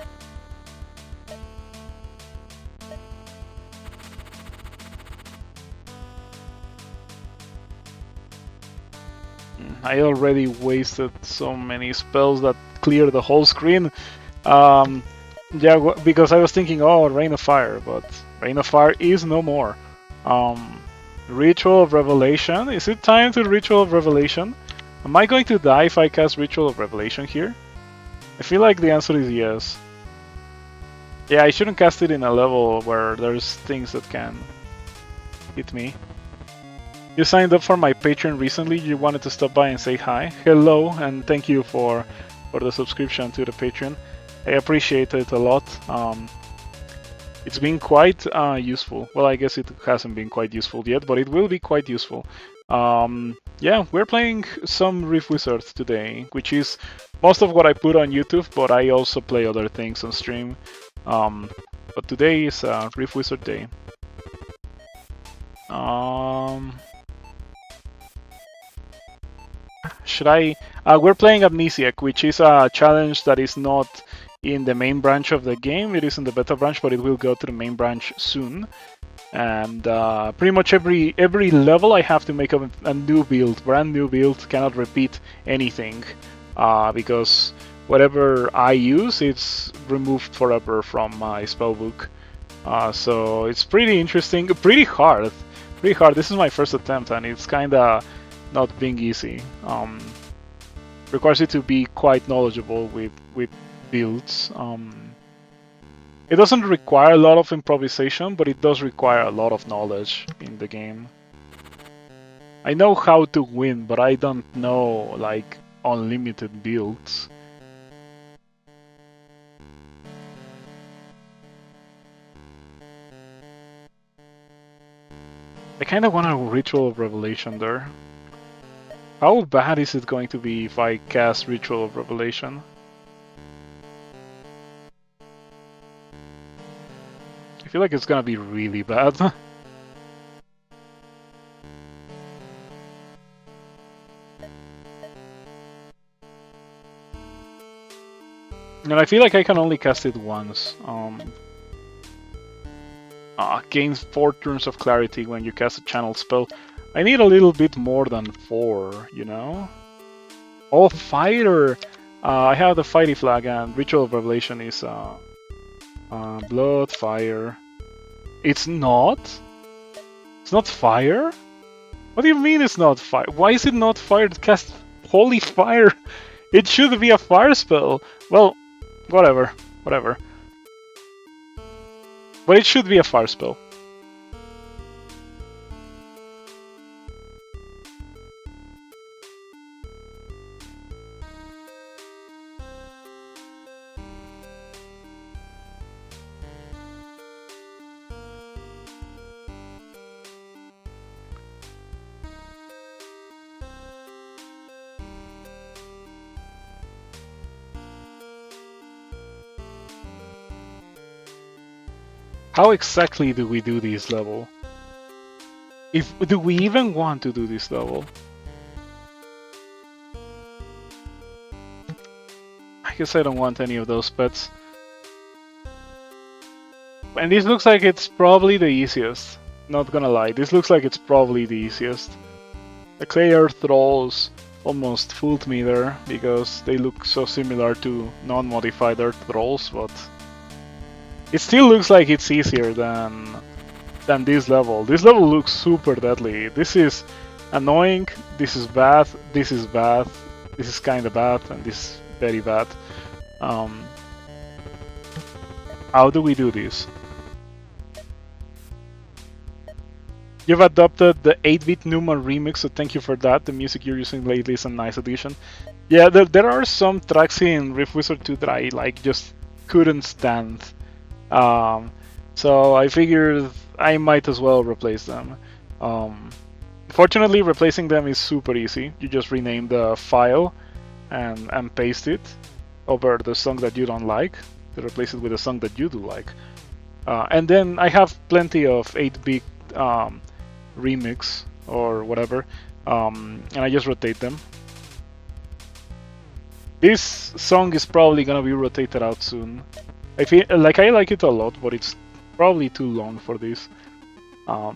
I already wasted so many spells that clear the whole screen. Yeah, because I was thinking, oh, Rain of Fire, but Rain of Fire is no more. Ritual of Revelation. Is it time to Ritual of Revelation? Am I going to die if I cast Ritual of Revelation here? I feel like the answer is yes. Yeah, I shouldn't cast it in a level where there's things that can hit me. You signed up for my Patreon recently. You wanted to stop by and say hi. Hello, and thank you for the subscription to the Patreon. I appreciate it a lot. It's been quite useful. Well, I guess it hasn't been quite useful yet, but it will be quite useful. Yeah, we're playing some Rift Wizard today, which is most of what I put on YouTube, but I also play other things on stream. But today is Rift Wizard Day. Should I? We're playing Amnesiac, which is a challenge that is not in the main branch of the game. It is in the beta branch, but it will go to the main branch soon. And pretty much every level I have to make a new build, brand new build, cannot repeat anything, because whatever I use, it's removed forever from my spellbook. So it's pretty interesting, pretty hard. This is my first attempt, and it's kinda not being easy. Requires you to be quite knowledgeable with builds. It doesn't require a lot of improvisation, but it does require a lot of knowledge in the game. I know how to win, but I don't know, like, unlimited builds. I kinda want a Ritual of Revelation there. How bad is it going to be if I cast Ritual of Revelation? I feel like it's gonna be really bad. And I feel like I can only cast it once. Gains 4 turns of clarity when you cast a channel spell. I need a little bit more than 4, you know? Oh, Fighter! I have the Fighty flag, and Ritual of Revelation is Blood, Fire. It's not? It's not Fire? What do you mean it's not Fire? Why is it not Fire to cast Holy Fire? It should be a Fire spell! Well, whatever. But it should be a Fire spell. How exactly do we do this level? Do we even want to do this level? I guess I don't want any of those pets. And this looks like it's probably the easiest. Not gonna lie, this looks like it's probably the easiest. The Clay Earth Trolls almost fooled me there because they look so similar to non-modified Earth Trolls, but it still looks like it's easier than this level. This level looks super deadly. This is annoying, this is bad, this is bad, this is kinda bad, and this is very bad. How do we do this? You've adopted the 8-bit Newman remix, so thank you for that. The music you're using lately is a nice addition. Yeah, there are some tracks in Riff Wizard 2 that I like just couldn't stand. So I figured I might as well replace them. Fortunately, replacing them is super easy. You just rename the file and paste it over the song that you don't like to replace it with a song that you do like. And then I have plenty of 8-bit remix or whatever, and I just rotate them. This song is probably gonna be rotated out soon. I feel like I like it a lot, but it's probably too long for this. I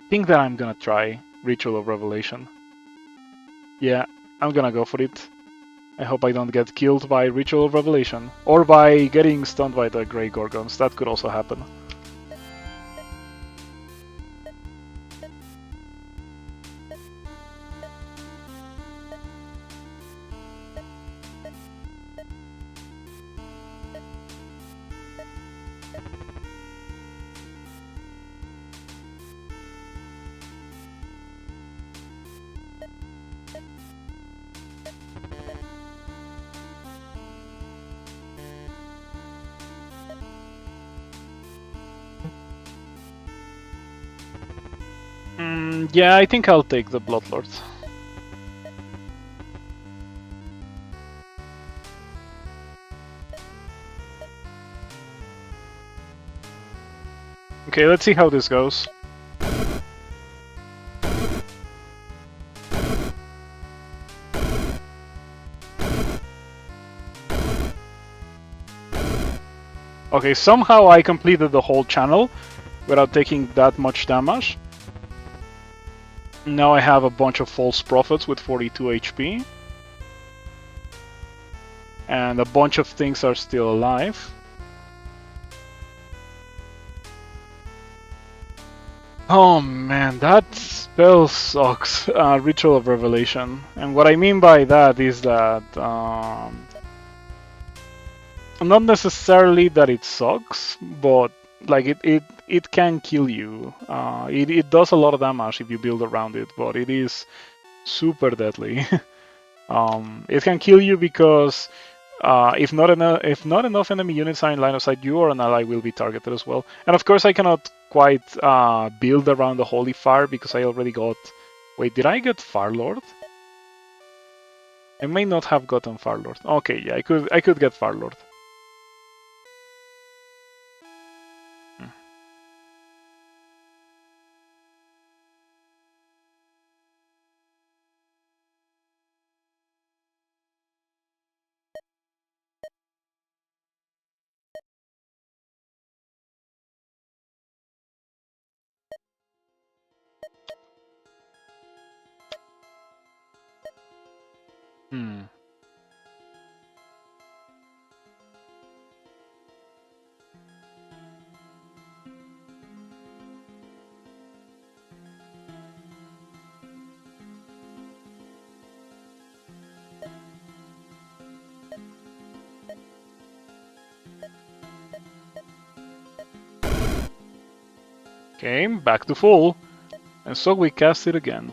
think that I'm gonna try Ritual of Revelation. Yeah, I'm gonna go for it. I hope I don't get killed by Ritual of Revelation, or by getting stunned by the Grey Gorgons. That could also happen. Yeah, I think I'll take the Bloodlord. Okay, let's see how this goes. Okay, somehow I completed the whole channel without taking that much damage. Now I have a bunch of false prophets with 42 HP. And a bunch of things are still alive. Oh man, that spell sucks. Ritual of Revelation. And what I mean by that is that not necessarily that it sucks, but like it can kill you. It does a lot of damage if you build around it, but it is super deadly. It can kill you because if not enough enemy units are in line of sight, you or an ally will be targeted as well. And of course, I cannot quite build around the Holy Fire because I already got. Wait, did I get Farlord? I may not have gotten Farlord. Okay, yeah, I could get Farlord. Okay, back to full. And so we cast it again.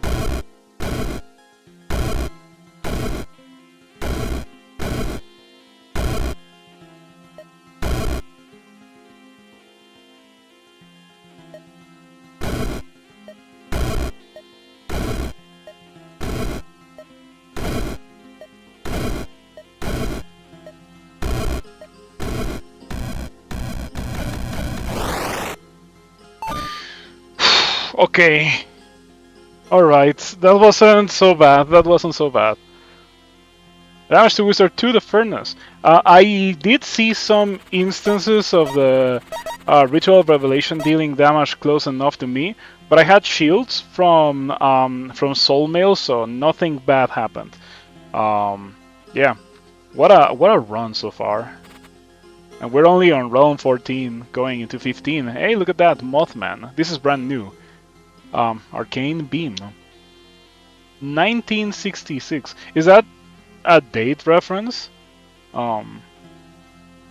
Okay. Alright, that wasn't so bad. That wasn't so bad. Damage to Wizard to the Furnace. I did see some instances of the Ritual of Revelation dealing damage close enough to me, but I had shields from Soul Mail, so nothing bad happened. Yeah, what a run so far. And we're only on round 14, going into 15. Hey, look at that, Mothman. This is brand new. Arcane Beam. 1966. Is that a date reference?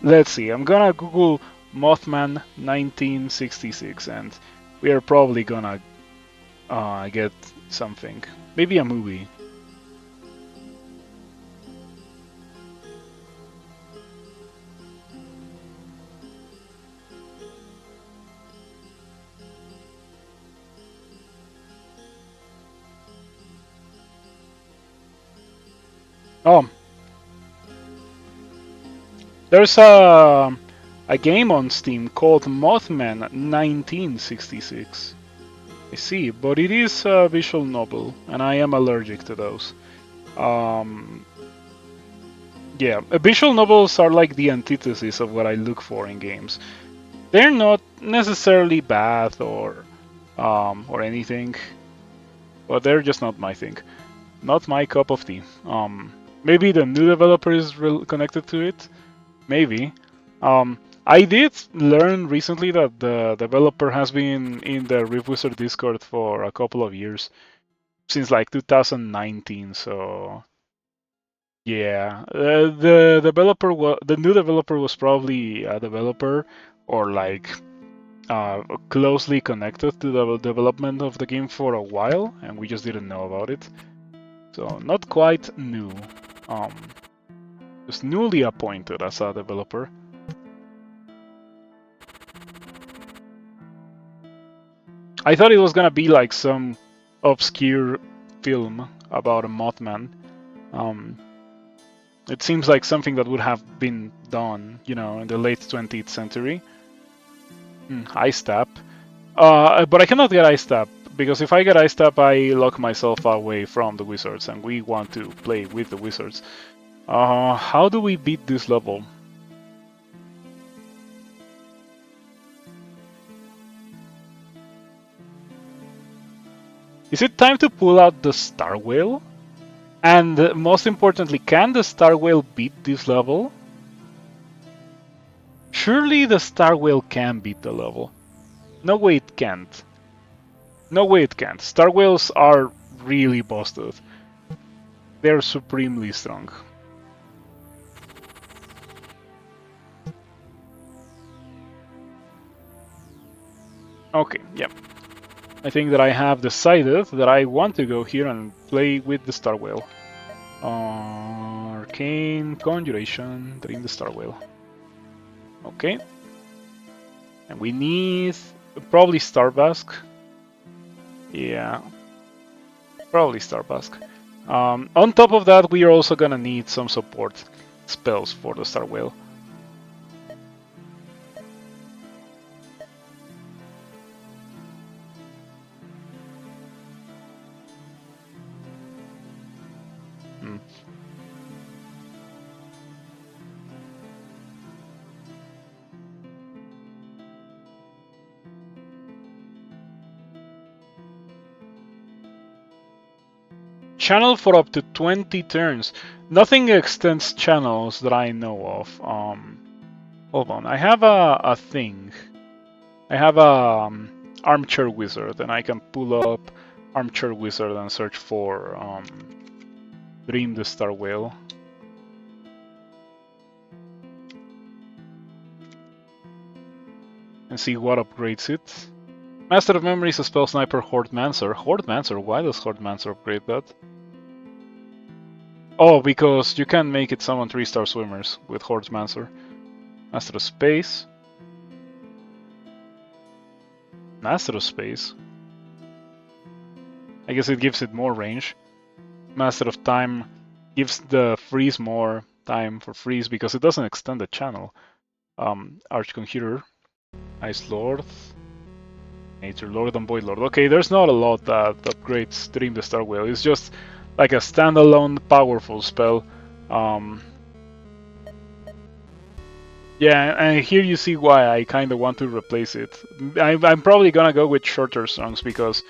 Let's see. I'm gonna Google Mothman 1966, and we are probably gonna get something. Maybe a movie. Oh, there's a game on Steam called Mothman 1966. I see, but it is a visual novel, and I am allergic to those. Yeah, visual novels are like the antithesis of what I look for in games. They're not necessarily bad or anything, but they're just not my thing. Not my cup of tea. Maybe the new developer is connected to it. Maybe. I did learn recently that the developer has been in the Rift Wizard Discord for a couple of years, since like 2019. So yeah, the new developer was probably a developer or like closely connected to the development of the game for a while, and we just didn't know about it. So not quite new. Just newly appointed as a developer. I thought it was gonna be like some obscure film about a Mothman. It seems like something that would have been done, you know, in the late 20th century. Ice Tap. But I cannot get Ice Tap, because if I get Ice Tap, I lock myself away from the wizards, and we want to play with the wizards. How do we beat this level? Is it time to pull out the Star Whale? And most importantly, can the Star Whale beat this level? Surely the Star Whale can beat the level. No way it can't. No way it can't. Star Whales are really busted. They're supremely strong. Okay, yeah. I think that I have decided that I want to go here and play with the Star Whale. Arcane Conjuration, Dream the Star Whale. Okay. And we need probably Starbask. Yeah. Probably Starbask. On top of that, we are also gonna need some support spells for the Star Whale. Channel for up to 20 turns. Nothing extends channels that I know of. Hold on, I have a thing. I have a armchair wizard, and I can pull up armchair wizard and search for Dream the Star Whale. And see what upgrades it. Master of Memory is a spell sniper, Hordemancer. Hordemancer? Why does Hordemancer upgrade that? Oh, because you can make it summon 3-star swimmers with Hordemancer. Master of Space. Master of Space. I guess it gives it more range. Master of Time gives the freeze more time for freeze because it doesn't extend the channel. Archconjurer. Ice Lord. Nature Lord and Void Lord. Okay, there's not a lot that upgrades Dream the Star Whale. It's just like a standalone powerful spell. Yeah, and here you see why I kind of want to replace it. I'm probably gonna go with shorter songs because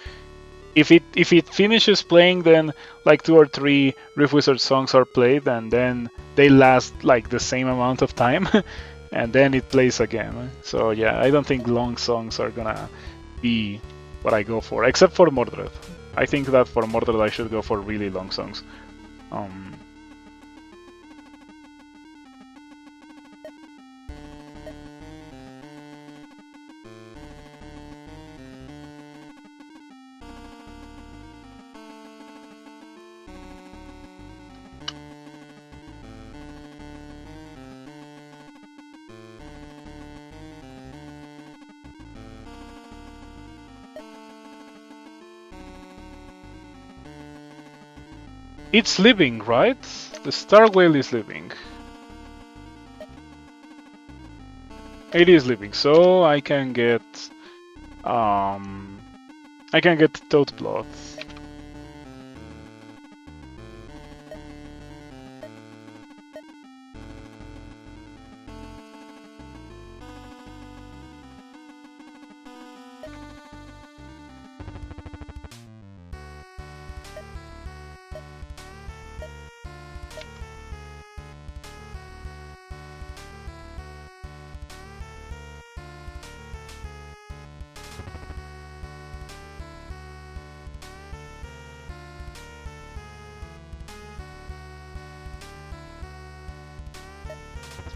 if it finishes playing, then like 2 or 3 Riff Wizard songs are played, and then they last like the same amount of time, and then it plays again. So yeah, I don't think long songs are gonna be what I go for, except for Mordred. I think that for Mordred I should go for really long songs. Um, it's living, right? The Star Whale is living. It is living, so um I can get Toad Blood.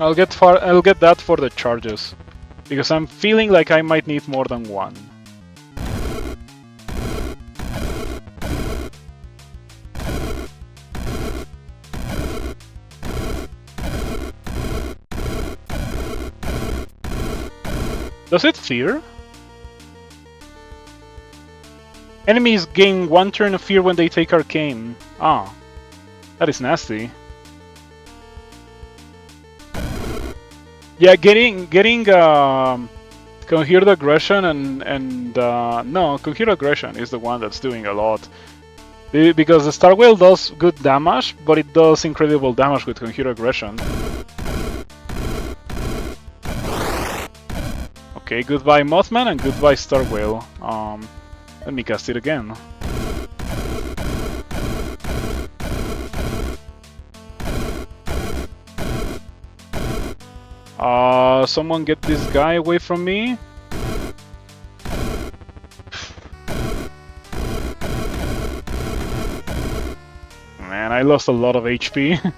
I'll get that for the charges, because I'm feeling like I might need more than one. Does it fear? Enemies gain 1 turn of fear when they take Arcane. Ah, that is nasty. Yeah, getting Conjured Aggression and no, Conjured Aggression is the one that's doing a lot. Because the Star Whale does good damage, but it does incredible damage with Conjured Aggression. Okay, goodbye Mothman and goodbye Star Whale. Let me cast it again. Someone get this guy away from me. Man, I lost a lot of HP.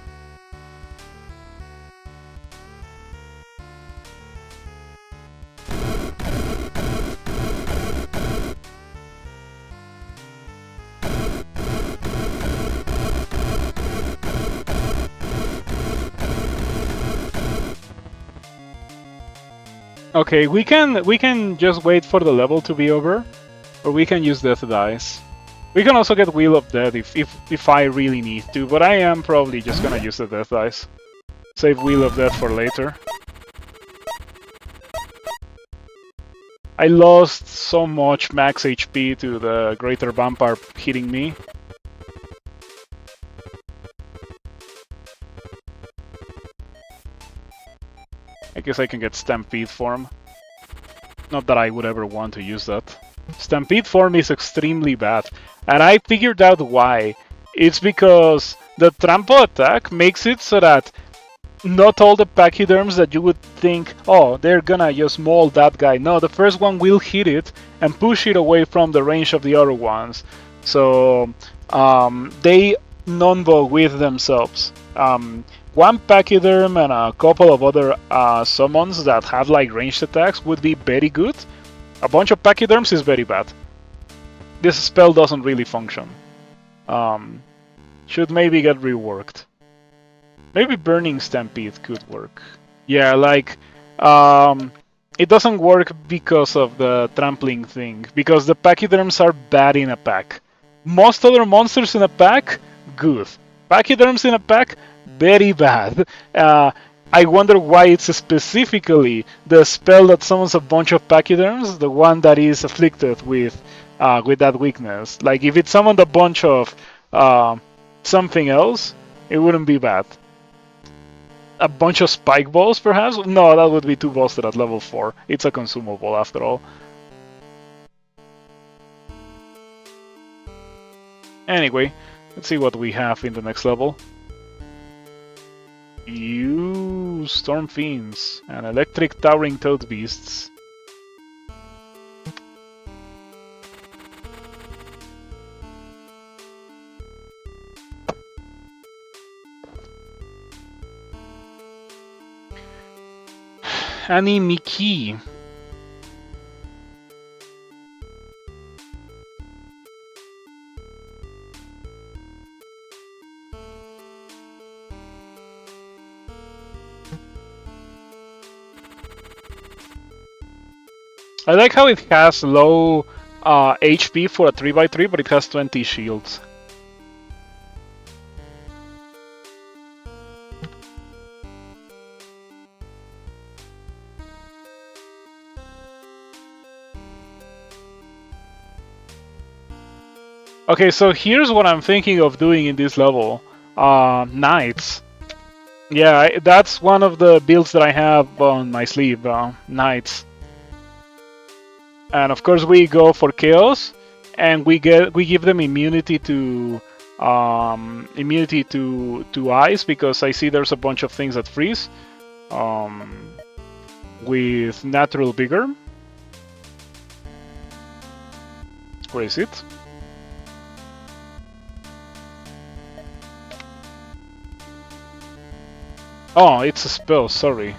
Okay, we can just wait for the level to be over, or we can use Death Dice. We can also get Wheel of Death if I really need to, but I am probably just gonna use the Death Dice. Save Wheel of Death for later. I lost so much max HP to the Greater Vampire hitting me. I guess I can get Stampede form. Not that I would ever want to use that. Stampede form is extremely bad, and I figured out why. It's because the trample attack makes it so that not all the pachyderms that you would think, oh, they're gonna just maul that guy. No, the first one will hit it and push it away from the range of the other ones. So they non-bow with themselves. One pachyderm and a couple of other summons that have like ranged attacks would be very good. A bunch of pachyderms is very bad. This spell doesn't really function. Should maybe get reworked. Maybe Burning Stampede could work. Yeah, like, it doesn't work because of the trampling thing, because the pachyderms are bad in a pack. Most other monsters in a pack, good. Pachyderms in a pack, very bad. I wonder why it's specifically the spell that summons a bunch of pachyderms, the one that is afflicted with that weakness. Like, if it summoned a bunch of something else, it wouldn't be bad. A bunch of spike balls, perhaps? No, that would be too busted at level 4. It's a consumable, after all. Anyway, let's see what we have in the next level. You Storm Fiends and Electric Towering Toad Beasts. Annie Miki. I like how it has low HP for a 3x3, but it has 20 shields. Okay, so here's what I'm thinking of doing in this level. Knights. Yeah, that's one of the builds that I have on my sleeve, Knights. And of course we go for Chaos, and we give them immunity to ice, because I see there's a bunch of things that freeze. With Natural Vigor. Where is it? Oh, it's a spell, sorry.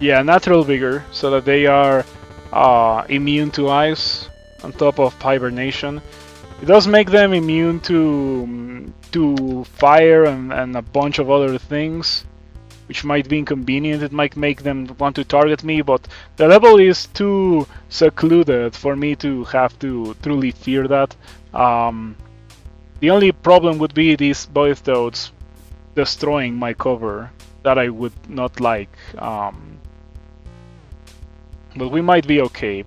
Yeah, Natural Vigor, so that they are immune to ice, on top of hibernation. It does make them immune to fire and a bunch of other things, which might be inconvenient. It might make them want to target me, but the level is too secluded for me to have to truly fear that. The only problem would be these boy toads destroying my cover, that I would not like. But we might be okay.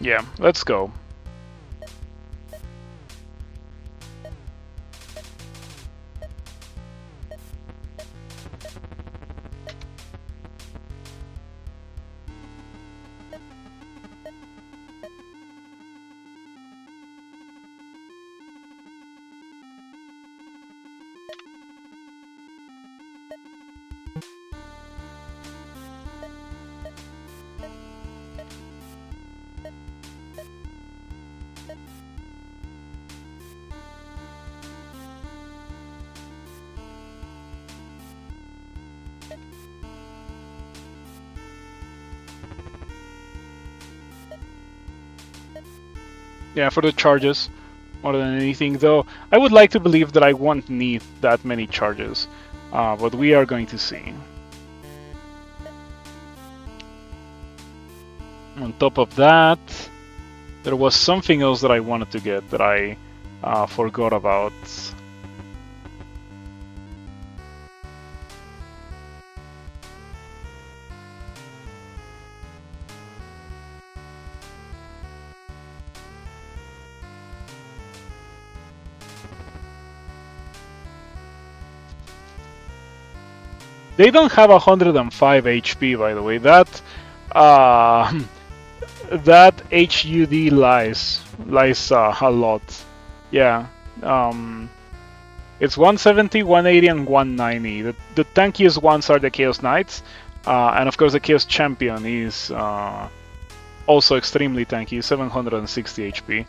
Yeah, let's go. Yeah, for the charges, more than anything. Though I would like to believe that I won't need that many charges, but we are going to see. On top of that, there was something else that I wanted to get that I forgot about. They don't have 105 HP, by the way. That that HUD lies a lot. Yeah. It's 170, 180, and 190. The tankiest ones are the Chaos Knights, and of course the Chaos Champion is also extremely tanky, 760 HP.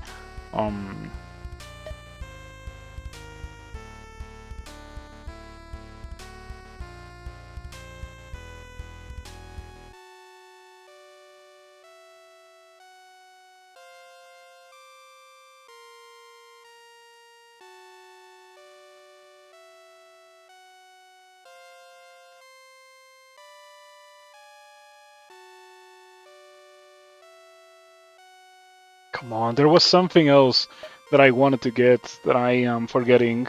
Come on, there was something else that I wanted to get that I am forgetting.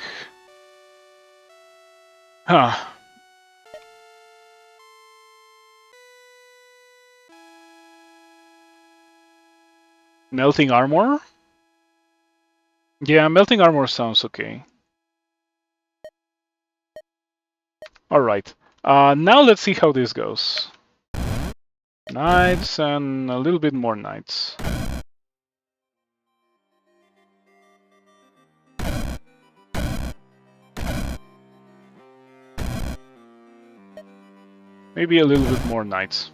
Huh. Melting armor? Yeah, melting armor sounds okay. Alright. Now let's see how this goes. Knights and a little bit more knights. Maybe a little bit more knights.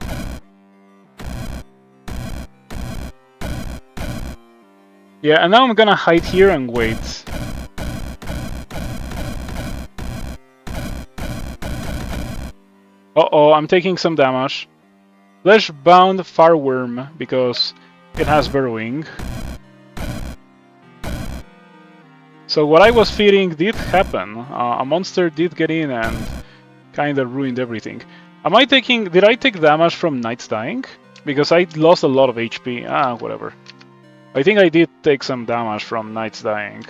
Yeah, and now I'm gonna hide here and wait. Uh-oh, I'm taking some damage. Flesh-bound fireworm, because it has burrowing. So what I was fearing did happen. A monster did get in and kinda ruined everything. Did I take damage from knights dying? Because I lost a lot of HP. Whatever. I think I did take some damage from knights dying.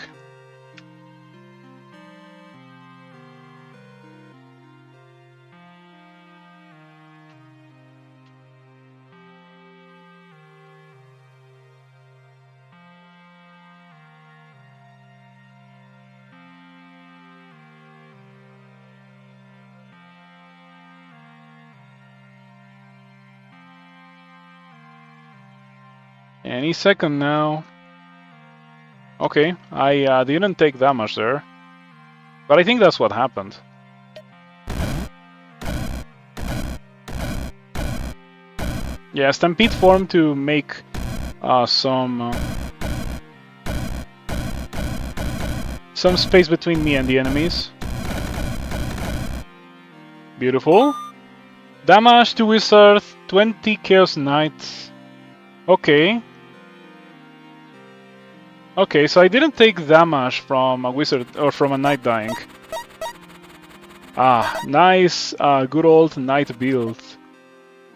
Any second now. Okay, I didn't take damage there. But I think that's what happened. Yeah, Stampede formed to make some space between me and the enemies. Beautiful. Damage to Wizard, 20 Chaos Knights. Okay. Okay, so I didn't take damage from a Wizard or from a Knight dying. Nice, good old Knight build.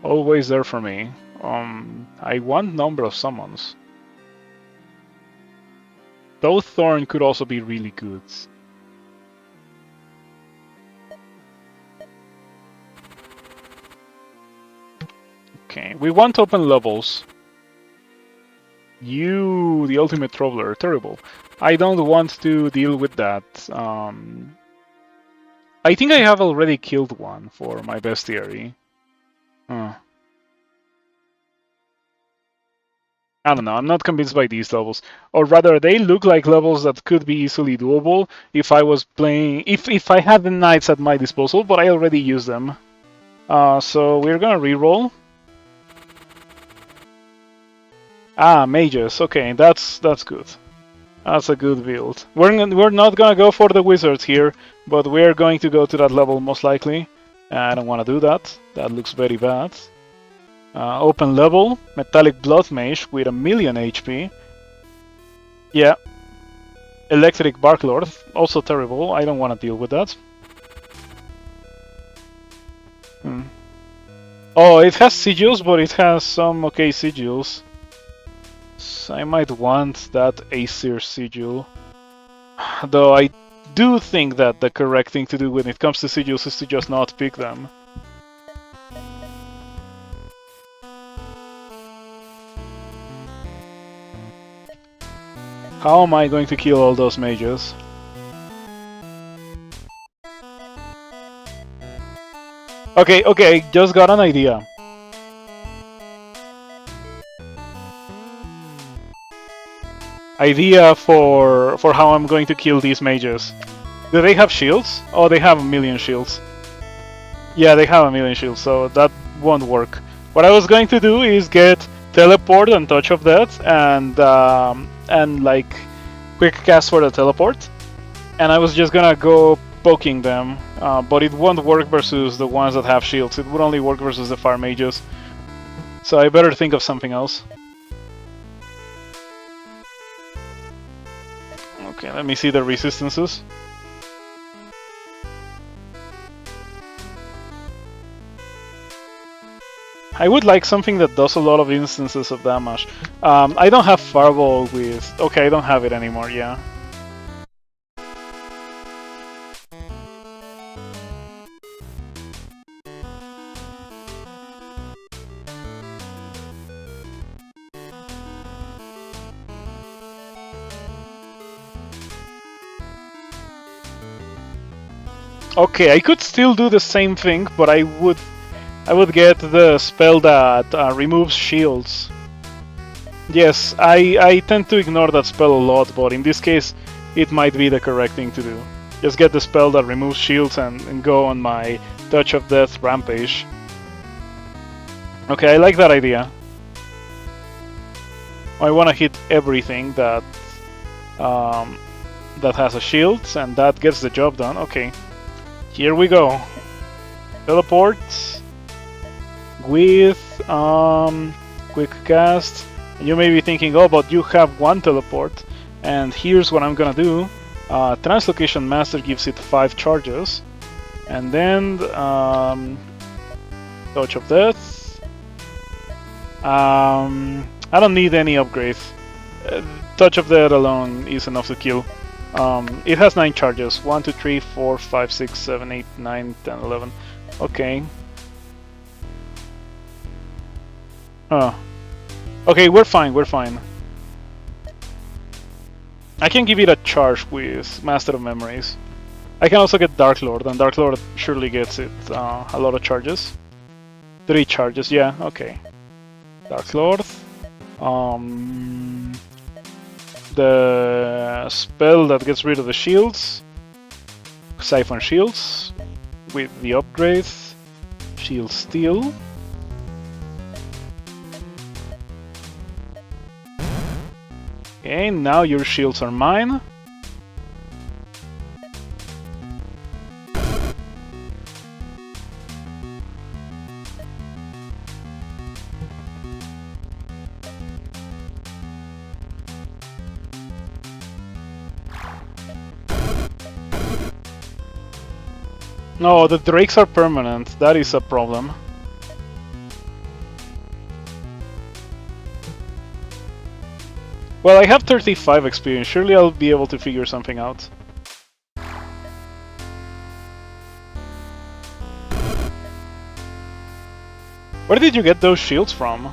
Always there for me. I want number of summons. Though Thorn could also be really good. Okay, we want open levels. You, the ultimate traveler, terrible. I don't want to deal with that. I think I have already killed one for my bestiary. I don't know, I'm not convinced by these levels. Or rather, they look like levels that could be easily doable if I was playing... If I had the knights at my disposal, but I already used them. So we're gonna reroll. Mages. Okay, that's good. That's a good build. We're not gonna go for the wizards here, but we're going to go to that level most likely. I don't want to do that. That looks very bad. Open level, Metallic Blood Mage with 1,000,000 HP. Yeah. Electric Barklord, also terrible. I don't want to deal with that. Oh, it has sigils, but it has some okay sigils. So I might want that Aesir sigil. Though I do think that the correct thing to do when it comes to sigils is to just not pick them. How am I going to kill all those mages? Okay, just got an idea. Idea for how I'm going to kill these mages. Do they have shields? Oh, they have 1,000,000 shields. Yeah, they have 1,000,000 shields, so that won't work. What I was going to do is get teleport and touch of death and like quick cast for the teleport, and I was just gonna go poking them, but it won't work versus the ones that have shields. It would only work versus the fire mages. So I better think of something else. Okay, let me see the resistances. I would like something that does a lot of instances of damage. I don't have Fireball with... Okay, I don't have it anymore, yeah. Okay, I could still do the same thing, but I would get the spell that removes shields. Yes, I tend to ignore that spell a lot, but in this case, it might be the correct thing to do. Just get the spell that removes shields and go on my Touch of Death rampage. Okay, I like that idea. I want to hit everything that that has a shield, and that gets the job done. Okay, here we go. Teleport with quick cast. You may be thinking, oh, but you have one teleport, and here's what I'm gonna do. Translocation Master gives it 5 charges, and then Touch of Death. I don't need any upgrade. Touch of Death alone is enough to kill. It has 9 charges. 1, 2, 3, 4, 5, 6, 7, 8, 9, 10, 11. Okay. Okay, we're fine, we're fine. I can give it a charge with Master of Memories. I can also get Dark Lord, and Dark Lord surely gets it a lot of charges. 3 charges, yeah, okay. Dark Lord. The spell that gets rid of the shields. Siphon Shields. With the upgrade. Shield Steel. Okay, now your shields are mine. No, the drakes are permanent. That is a problem. Well, I have 35 experience. Surely I'll be able to figure something out. Where did you get those shields from?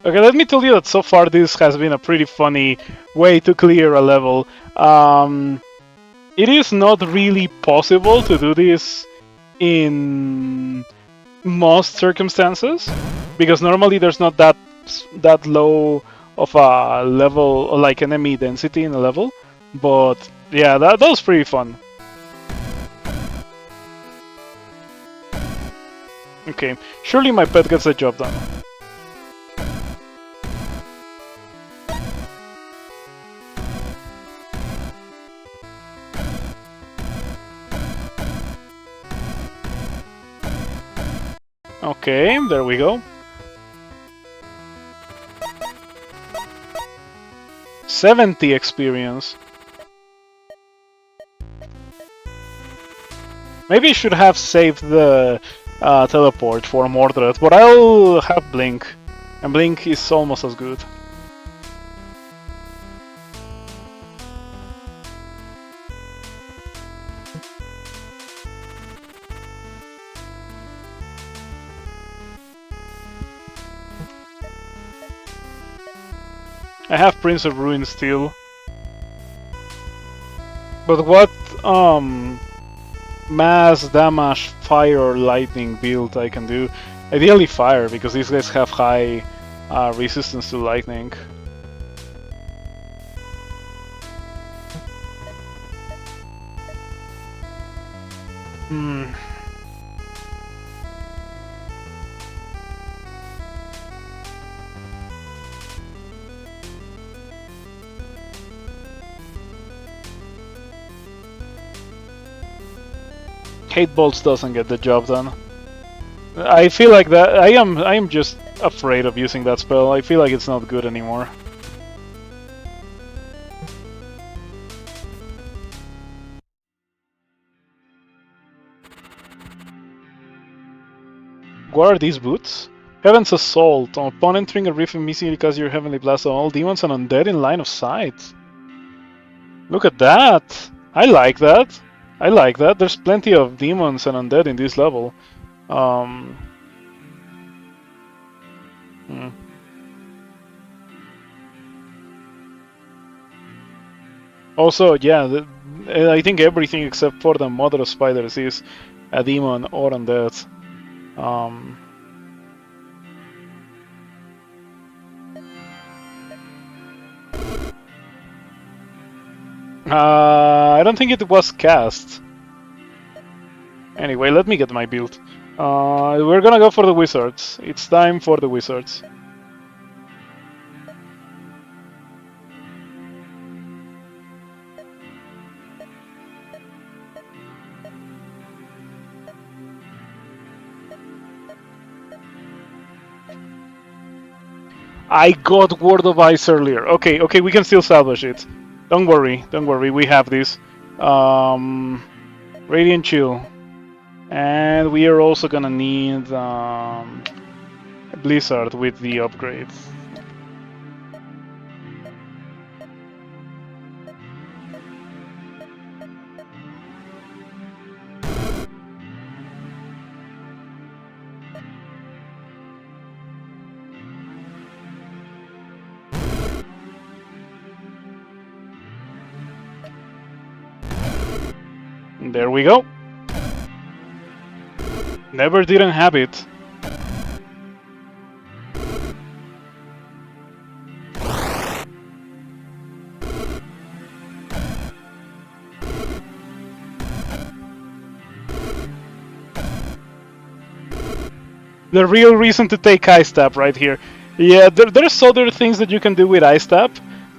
Okay, let me tell you that so far this has been a pretty funny way to clear a level. It is not really possible to do this in most circumstances, because normally there's not that low of a level, or like enemy density in a level. But yeah, that was pretty fun. Okay, surely my pet gets the job done. Okay, there we go. 70 experience. Maybe I should have saved the teleport for Mordred, but I'll have Blink. And Blink is almost as good. I have Prince of Ruin still. But what mass damage fire or lightning build I can do? Ideally fire, because these guys have high resistance to lightning. Hate Bolts doesn't get the job done. I feel like that I am just afraid of using that spell. I feel like it's not good anymore. What are these boots? Heaven's Assault. Upon entering a rift, immediately cast your Heavenly Blast on all demons and undead in line of sight. Look at that! I like that. I like that. There's plenty of demons and undead in this level. Um, hmm. Also, yeah, I think everything except for the Mother of Spiders is a demon or undead. Um, I don't think it was cast. Anyway, let me get my build. We're gonna go for the wizards. It's time for the wizards. I got Word of Ice earlier. Okay, okay, we can still salvage it. Don't worry, we have this. Radiant Chill. And we are also gonna need Blizzard with the upgrade. There we go. Never didn't have it. The real reason to take Ice Tap right here. Yeah, there's other things that you can do with Ice Tap.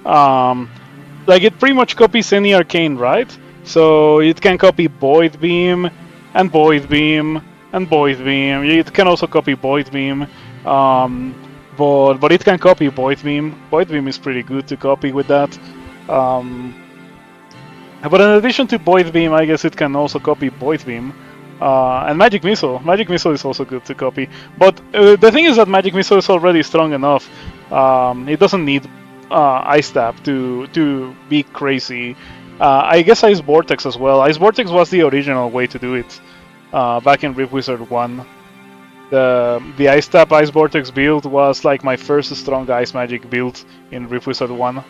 Like it pretty much copies any arcane, right? So it can copy Void Beam and Void Beam and Void Beam. It can also copy Void Beam, but it can copy Void Beam. Void Beam is pretty good to copy with that. But in addition to Void Beam, I guess it can also copy Void Beam. And Magic Missile. Magic Missile is also good to copy. But the thing is that Magic Missile is already strong enough. It doesn't need Ice Tap to be crazy. I guess Ice Vortex as well. Ice Vortex was the original way to do it back in Rift Wizard 1. The Ice Tap Ice Vortex build was like my first strong Ice Magic build in Rift Wizard 1.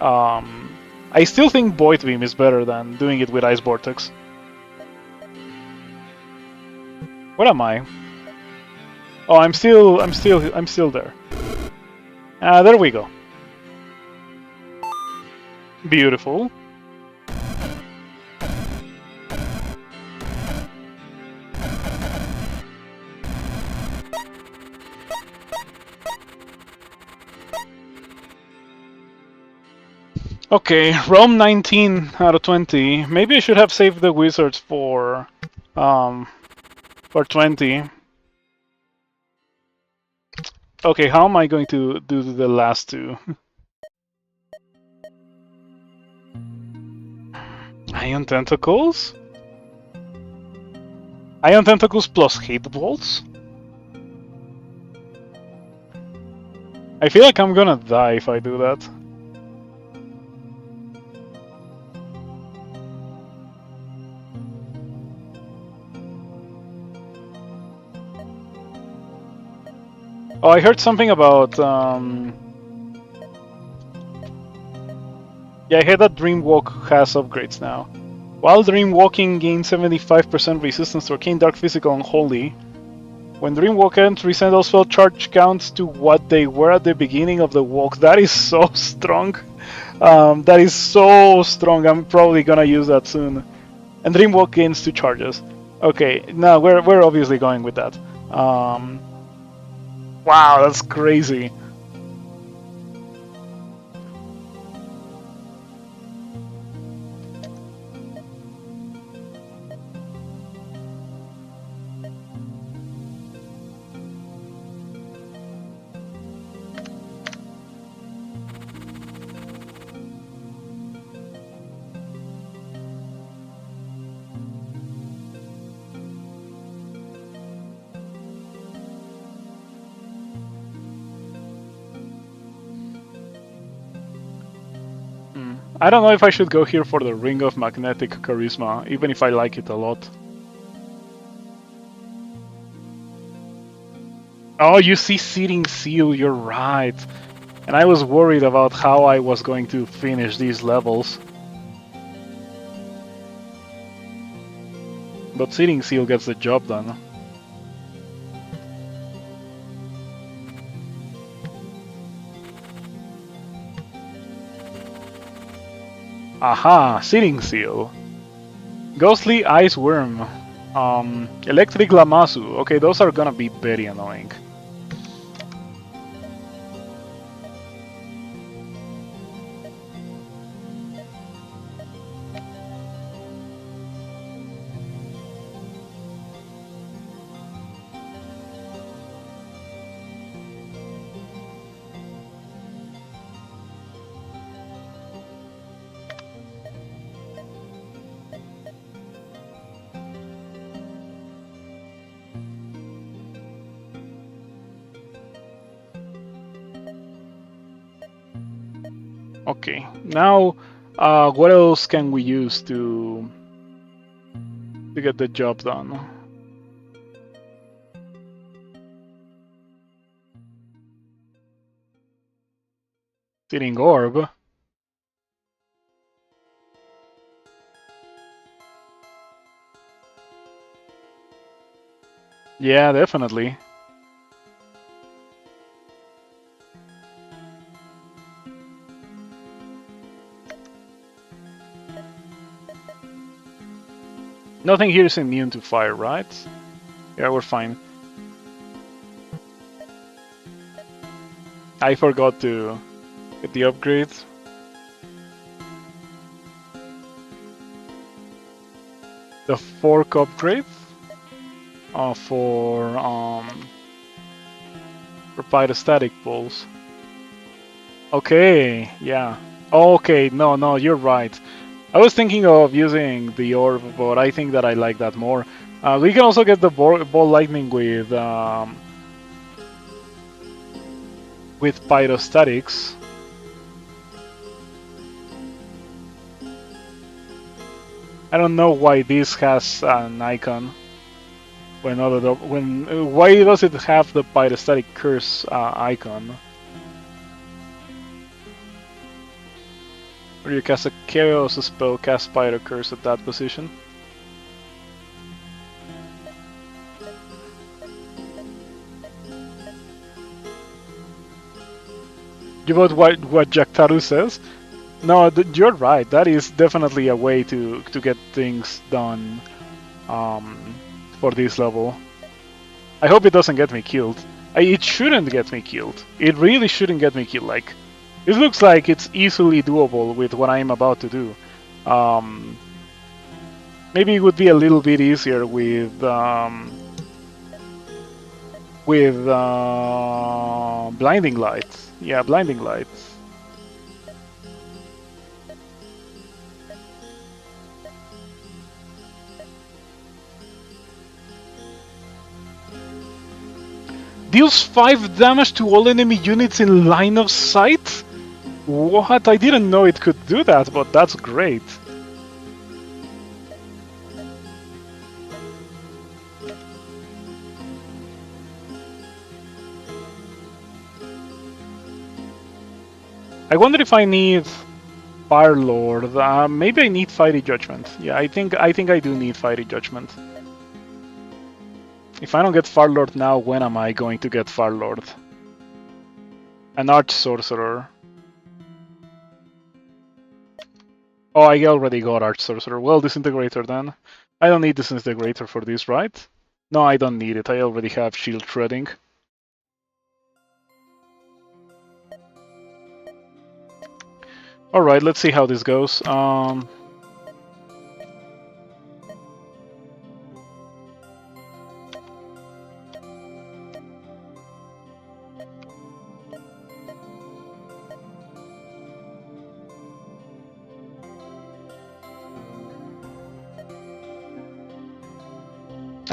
I still think Void Beam is better than doing it with Ice Vortex. Where am I? Oh, I'm still there. There we go. Beautiful. Okay, Rome 19 out of 20. Maybe I should have saved the wizards for 20. Okay, how am I going to do the last two? Ion Tentacles? Ion Tentacles plus Hate Bolts? I feel like I'm gonna die if I do that. Oh, I heard something about... Yeah, I heard that Dreamwalk has upgrades now. While Dreamwalking gains 75% resistance to Arcane, Dark, Physical, and Holy. When Dreamwalk ends, resend all spell charge counts to what they were at the beginning of the walk. That is so strong. That is so strong. I'm probably gonna use that soon. And Dreamwalk gains 2 charges. Okay, now we're obviously going with that. Wow, that's crazy. I don't know if I should go here for the Ring of Magnetic Charisma, even if I like it a lot. Oh, you see Searing Seal, you're right. And I was worried about how I was going to finish these levels. But Searing Seal gets the job done. Aha, Searing Seal. Ghostly Ice Worm. Electric Lamasu. Okay, those are gonna be very annoying. Okay, now what else can we use to get the job done? Sitting Orb. Yeah, definitely. Nothing here is immune to fire, right? Yeah, we're fine. I forgot to get the upgrade. The fork upgrade for pyrostatic pulse. Okay, yeah. Okay, no, you're right. I was thinking of using the orb, but I think that I like that more. We can also get the ball lightning with pyrostatics. I don't know why this has an icon. Why does it have the pyrostatic curse icon? Or you cast a chaos spell, cast pyro curse at that position. You know what Jaktaru says? No, you're right. That is definitely a way to get things done for this level. I hope it doesn't get me killed. It shouldn't get me killed. It really shouldn't get me killed. Like, it looks like it's easily doable with what I'm about to do. Maybe it would be a little bit easier with blinding lights. Yeah, blinding lights. Deals 5 damage to all enemy units in line of sight? What? I didn't know it could do that, but that's great. I wonder if I need Fire Lord. Maybe I need Fiery Judgment. Yeah, I think I do need Fiery Judgment. If I don't get Fire Lord now, when am I going to get Fire Lord? An Arch Sorcerer. Oh, I already got Arch Sorcerer. Well, Disintegrator then. I don't need Disintegrator for this, right? No, I don't need it. I already have Shield Shredding. Alright, let's see how this goes.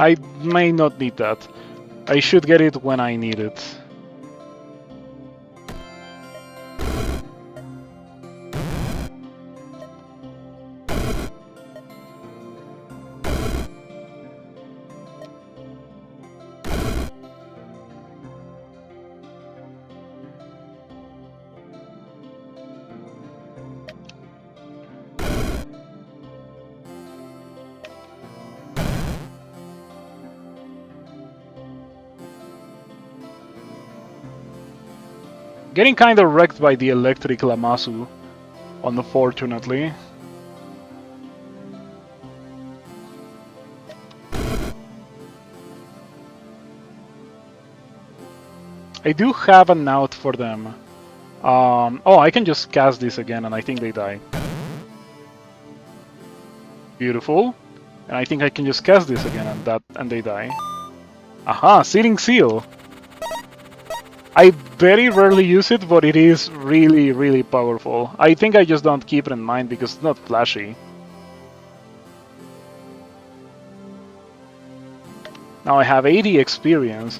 I may not need that. I should get it when I need it. Getting kind of wrecked by the electric Lamasu, unfortunately. I do have an out for them. Oh, I can just cast this again, and I think they die. Beautiful. And I think I can just cast this again, and they die. Aha, Searing Seal. I very rarely use it, but it is really, really powerful. I think I just don't keep it in mind because it's not flashy. Now I have 80 experience.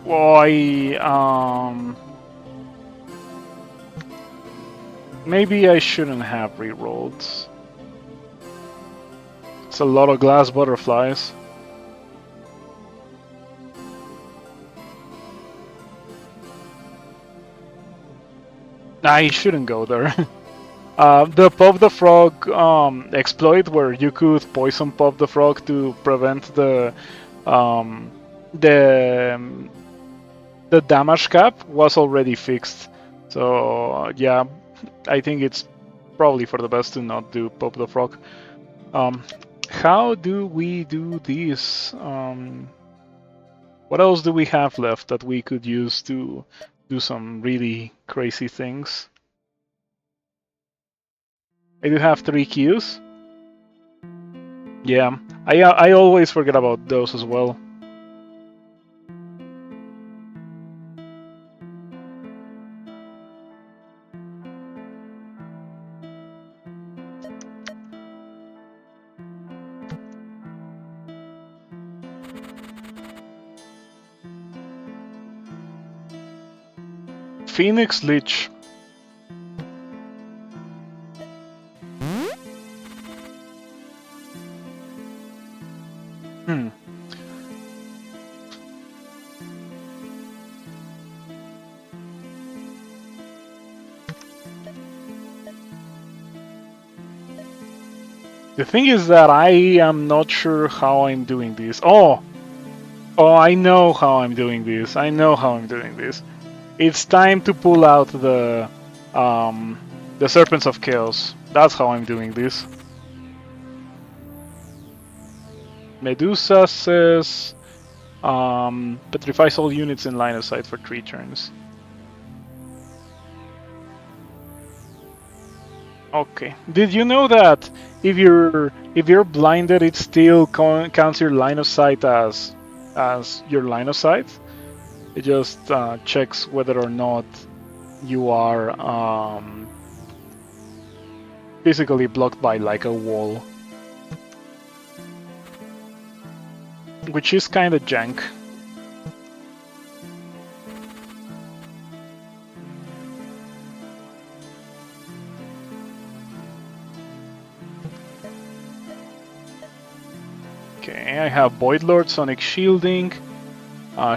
Why, maybe I shouldn't have rerolled. It's a lot of glass butterflies. I shouldn't go there. The Pop the Frog exploit, where you could poison Pop the Frog to prevent the damage cap, was already fixed. So yeah, I think it's probably for the best to not do Pop the Frog. How do we do this? What else do we have left that we could use to do some really crazy things? I do have 3 queues. Yeah, I always forget about those as well. Phoenix Lich. The thing is that I am not sure how I'm doing this. Oh, I know how I'm doing this. I know how I'm doing this. It's time to pull out the Serpents of Chaos. That's how I'm doing this. Medusa says petrifies all units in line of sight for 3 turns. Okay. Did you know that if you're blinded, it still counts your line of sight as your line of sight? It just checks whether or not you are physically blocked by like a wall, which is kind of jank. Okay, I have Void Lord, Sonic Shielding,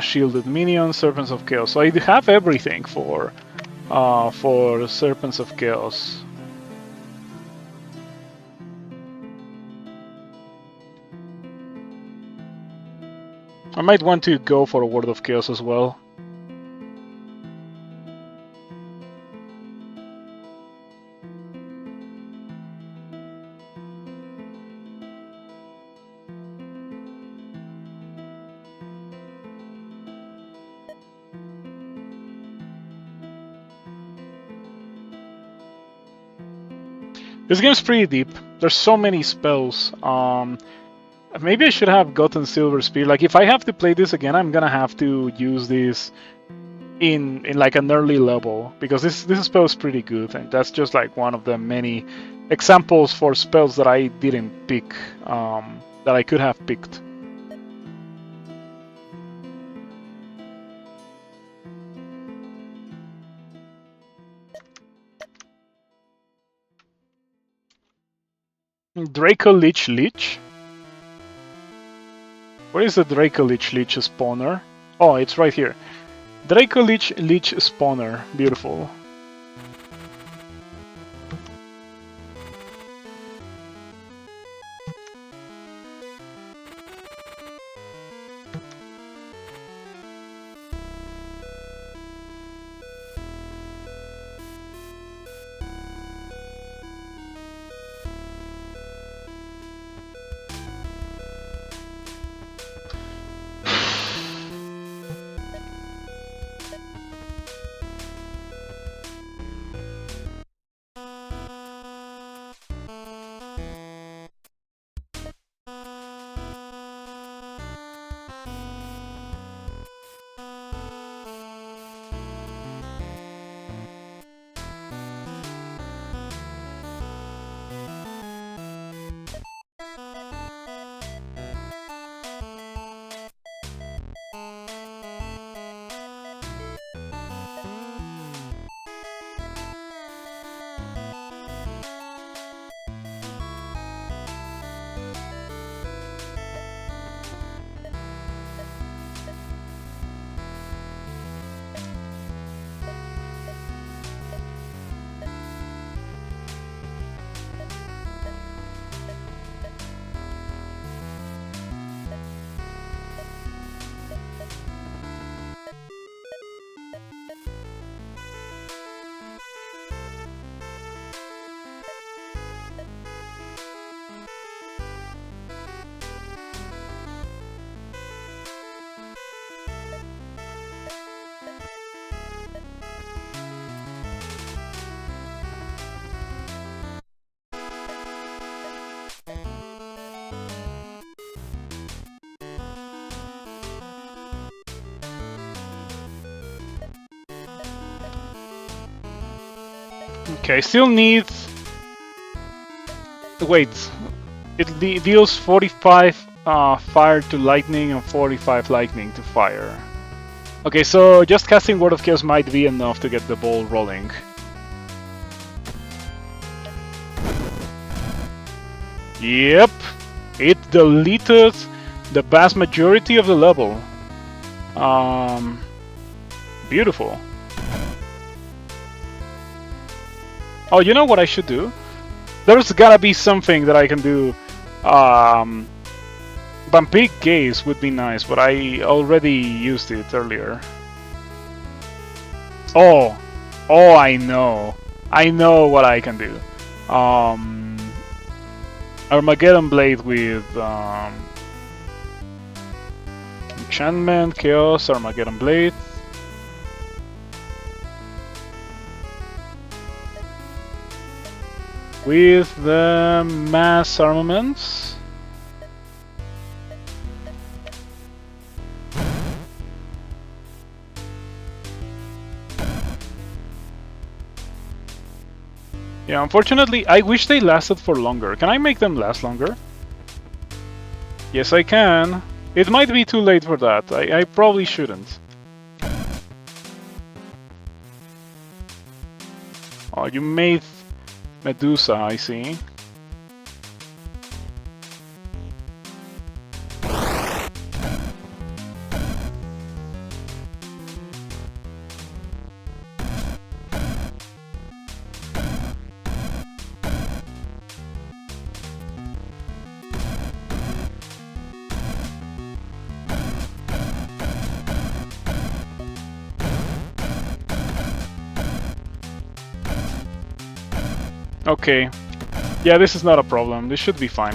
Shielded Minions, Serpents of Chaos. So I have everything for Serpents of Chaos. I might want to go for a Word of Chaos as well. This game's pretty deep. There's so many spells. Maybe I should have gotten Silver Spear. Like, if I have to play this again, I'm gonna have to use this in like an early level, because this spell is pretty good, and that's just like one of the many examples for spells that I didn't pick, that I could have picked. Draco Lich. Where is the Draco Lich spawner? Oh, it's right here. Draco Lich spawner. Beautiful. Okay, still needs. Wait, it deals 45 fire to lightning and 45 lightning to fire. Okay, so just casting Word of Chaos might be enough to get the ball rolling. Yep, it deleted the vast majority of the level. Beautiful. Oh, you know what I should do? There's gotta be something that I can do. Vampiric Gaze would be nice, but I already used it earlier. Oh, I know. I know what I can do. Armageddon Blade with Enchantment, Chaos, Armageddon Blade. With the mass armaments. Yeah, unfortunately, I wish they lasted for longer. Can I make them last longer? Yes, I can. It might be too late for that. I probably shouldn't. Oh, you made Medusa, I see. Okay. Yeah, this is not a problem. This should be fine.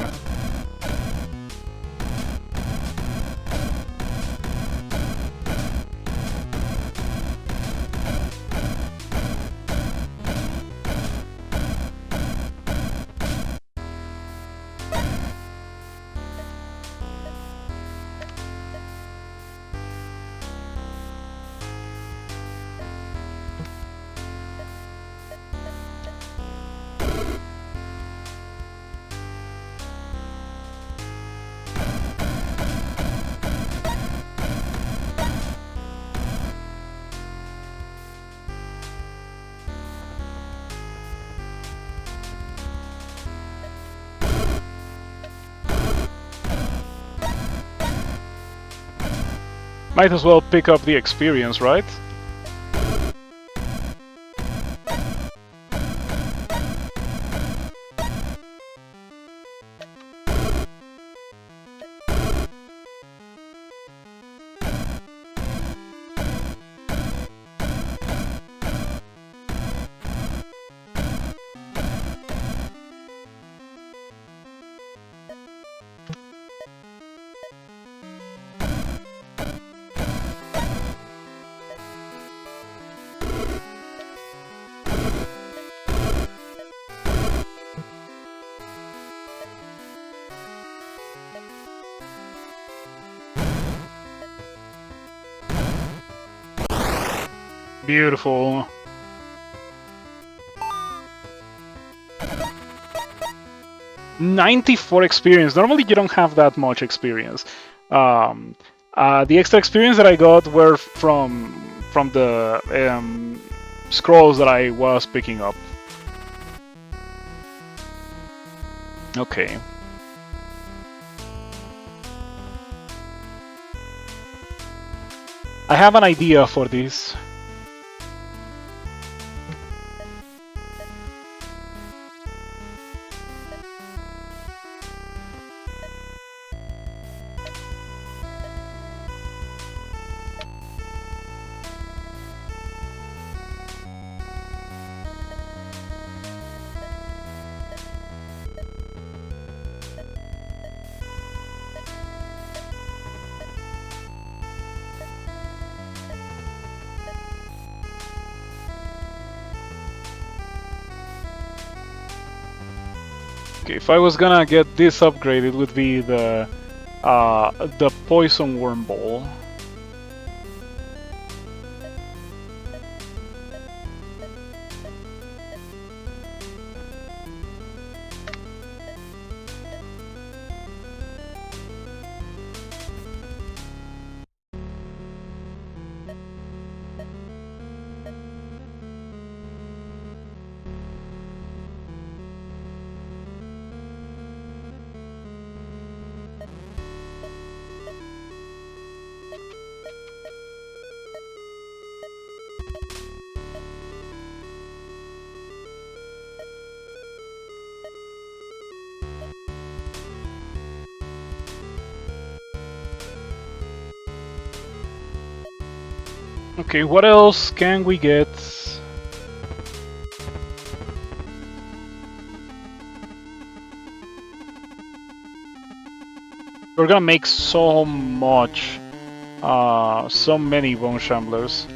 Might as well pick up the experience, right? Beautiful. $94 experience. Normally you don't have that much experience. The extra experience that I got were from the scrolls that I was picking up. Okay. I have an idea for this. Okay, if I was gonna get this upgrade, it would be the poison worm ball. Okay, what else can we get? We're gonna make so much, so many bone shamblers.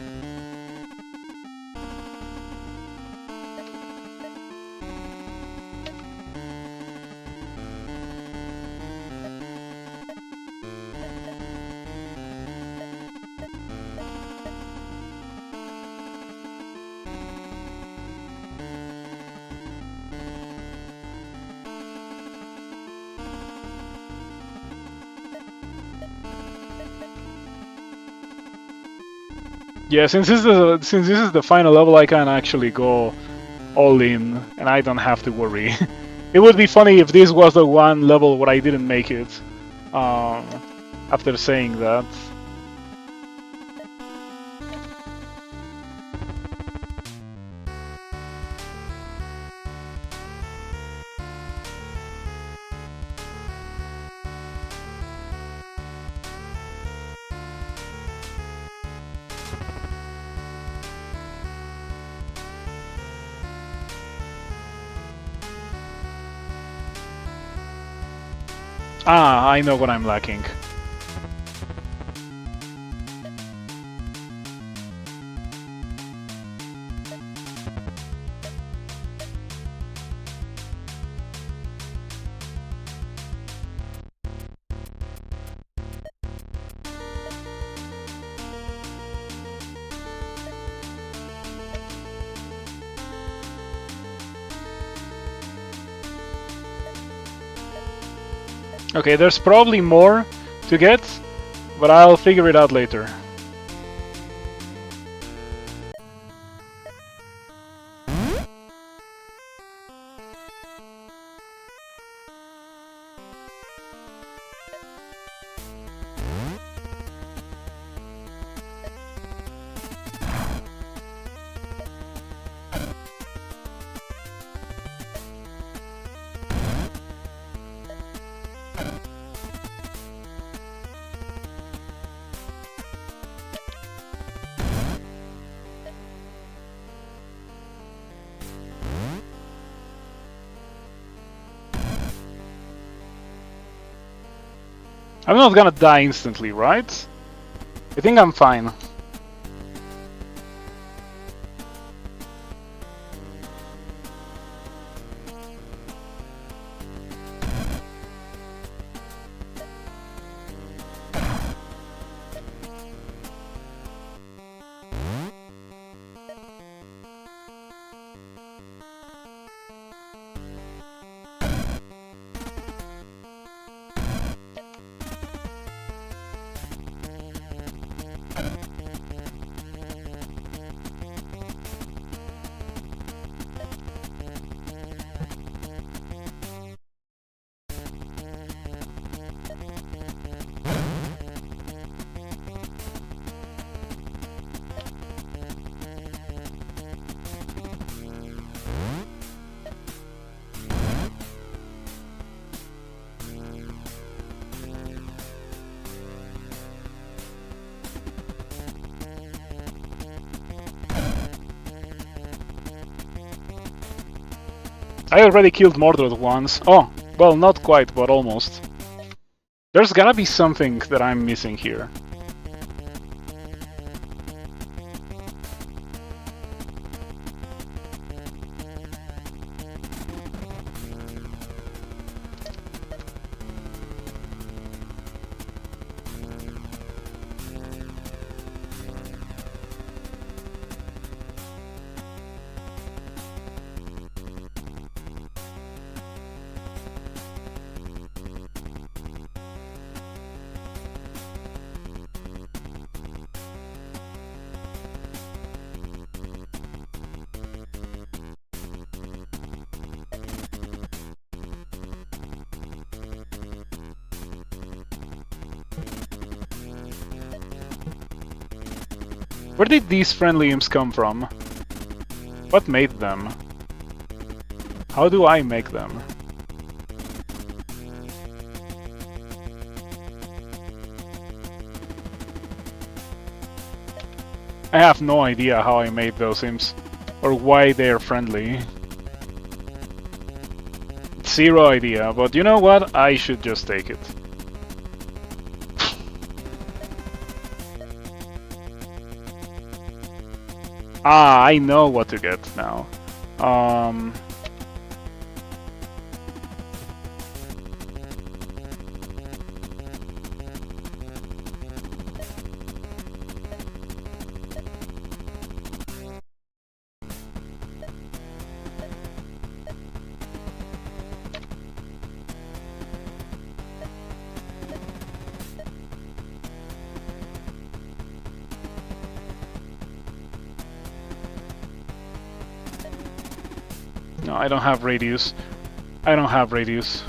Yeah, since this is the final level, I can actually go all in, and I don't have to worry. It would be funny if this was the one level where I didn't make it. After saying that. Ah, I know what I'm lacking. Okay, there's probably more to get, but I'll figure it out later. I'm not gonna die instantly, right? I think I'm fine. I already killed Mordred once. Oh, well, not quite, but almost. There's gotta be something that I'm missing here. Where did these friendly imps come from? What made them? How do I make them? I have no idea how I made those imps, or why they're friendly. Zero idea, but you know what? I should just take it. Ah, I know what to get now. No, I don't have radius. I don't have radius.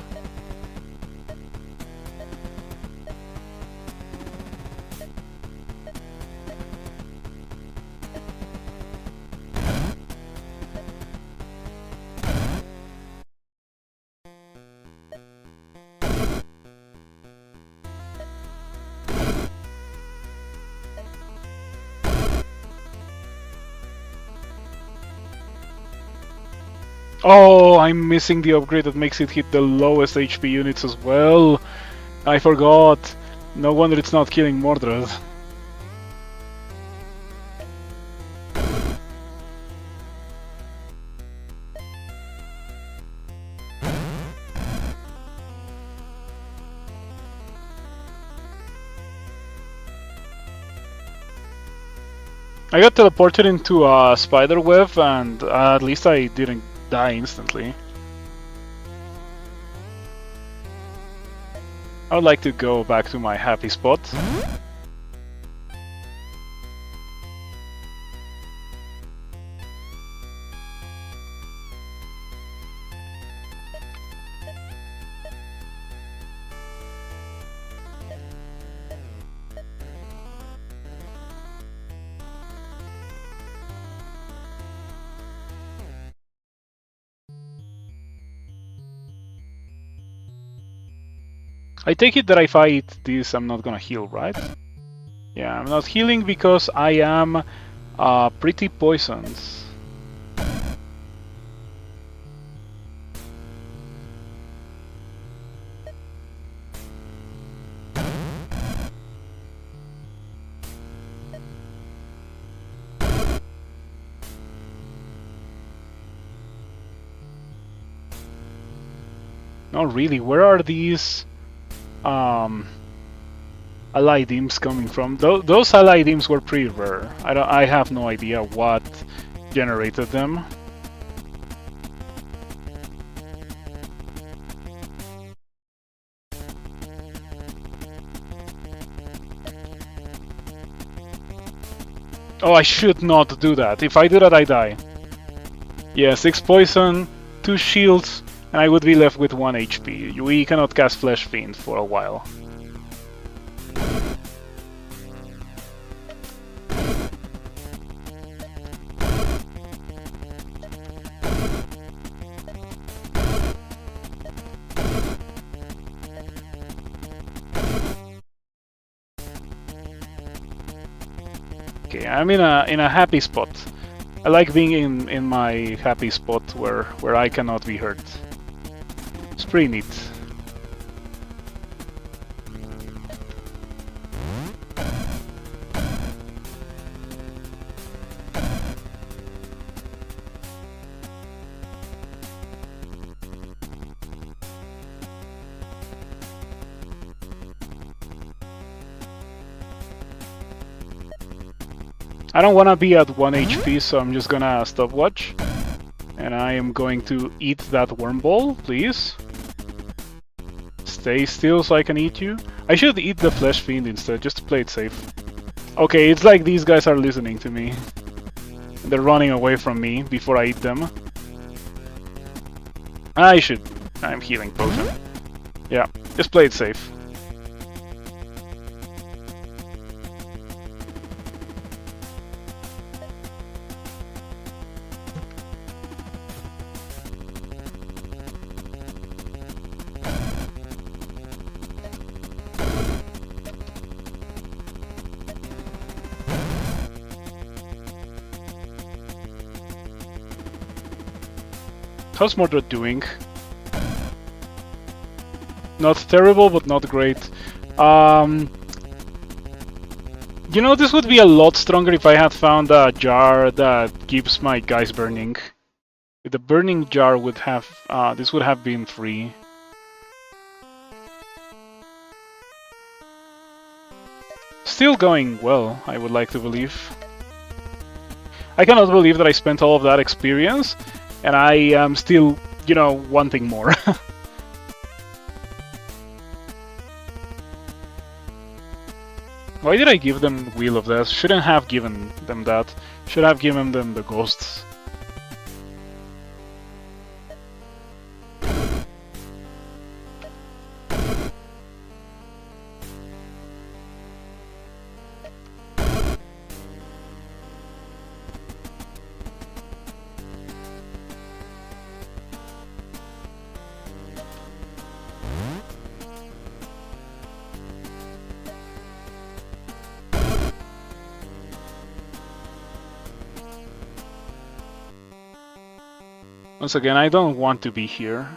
Oh, I'm missing the upgrade that makes it hit the lowest HP units as well. I forgot. No wonder it's not killing Mordred. I got teleported into a spider web, and at least I didn't die instantly. I would like to go back to my happy spot. I take it that if I eat this, I'm not gonna heal, right? Yeah, I'm not healing because I am pretty poisoned. Not really. Where are these allied imps coming from? Those allied imps were pretty rare. I have no idea what generated them. Oh, I should not do that. If I do that, I die. Yeah, 6 poison, 2 shields, and I would be left with 1 HP. We cannot cast Flesh Fiend for a while. Okay, I'm in a happy spot. I like being in my happy spot where I cannot be hurt. It's pretty neat. I don't want to be at 1 HP, so I'm just gonna stopwatch. And I am going to eat that worm ball, please. Stay still so I can eat you. I should eat the Flesh Fiend instead, just to play it safe. Okay, it's like these guys are listening to me. They're running away from me before I eat them. I'm healing potion. Yeah, just play it safe. How's Mordred doing? Not terrible, but not great. You know, this would be a lot stronger if I had found a jar that keeps my guys burning. The burning jar would have... this would have been free. Still going well, I would like to believe. I cannot believe that I spent all of that experience, and I am still, you know, wanting more. Why did I give them Wheel of Death? Shouldn't have given them that. Should have given them the Ghosts. Once again, I don't want to be here.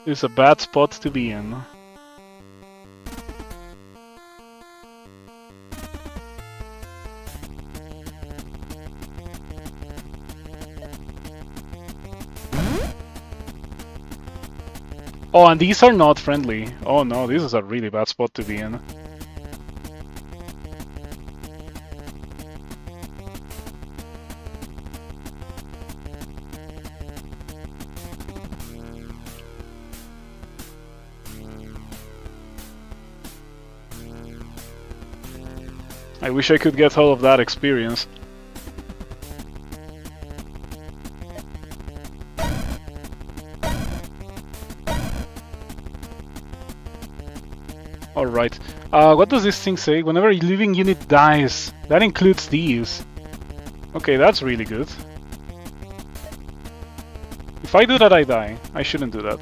It's a bad spot to be in. Oh, and these are not friendly. Oh no, this is a really bad spot to be in. I wish I could get all of that experience. Alright. What does this thing say? Whenever a living unit dies, that includes these. Okay, that's really good. If I do that, I die. I shouldn't do that.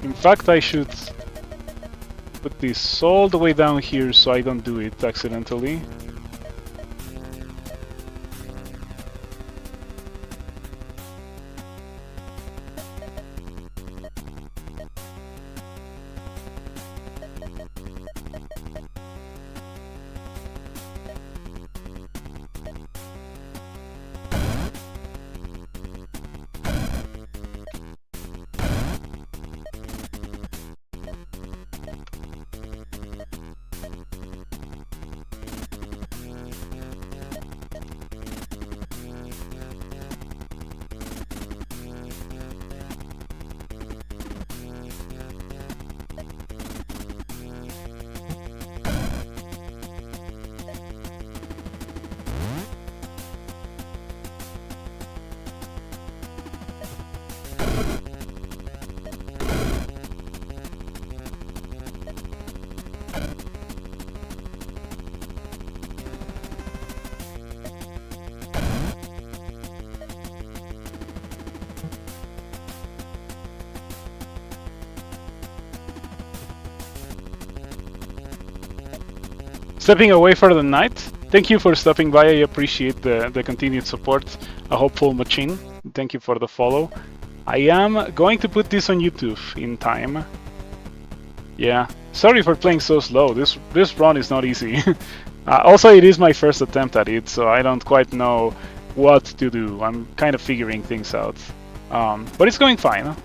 In fact, I should put this all the way down here so I don't do it accidentally. stepping away for the night. Thank you for stopping by. I appreciate the continued support. A hopeful machine. Thank you for the follow. I am going to put this on YouTube in time. Yeah. Sorry for playing so slow. This run is not easy. Also, it is my first attempt at it, so I don't quite know what to do. I'm kind of figuring things out. But it's going fine.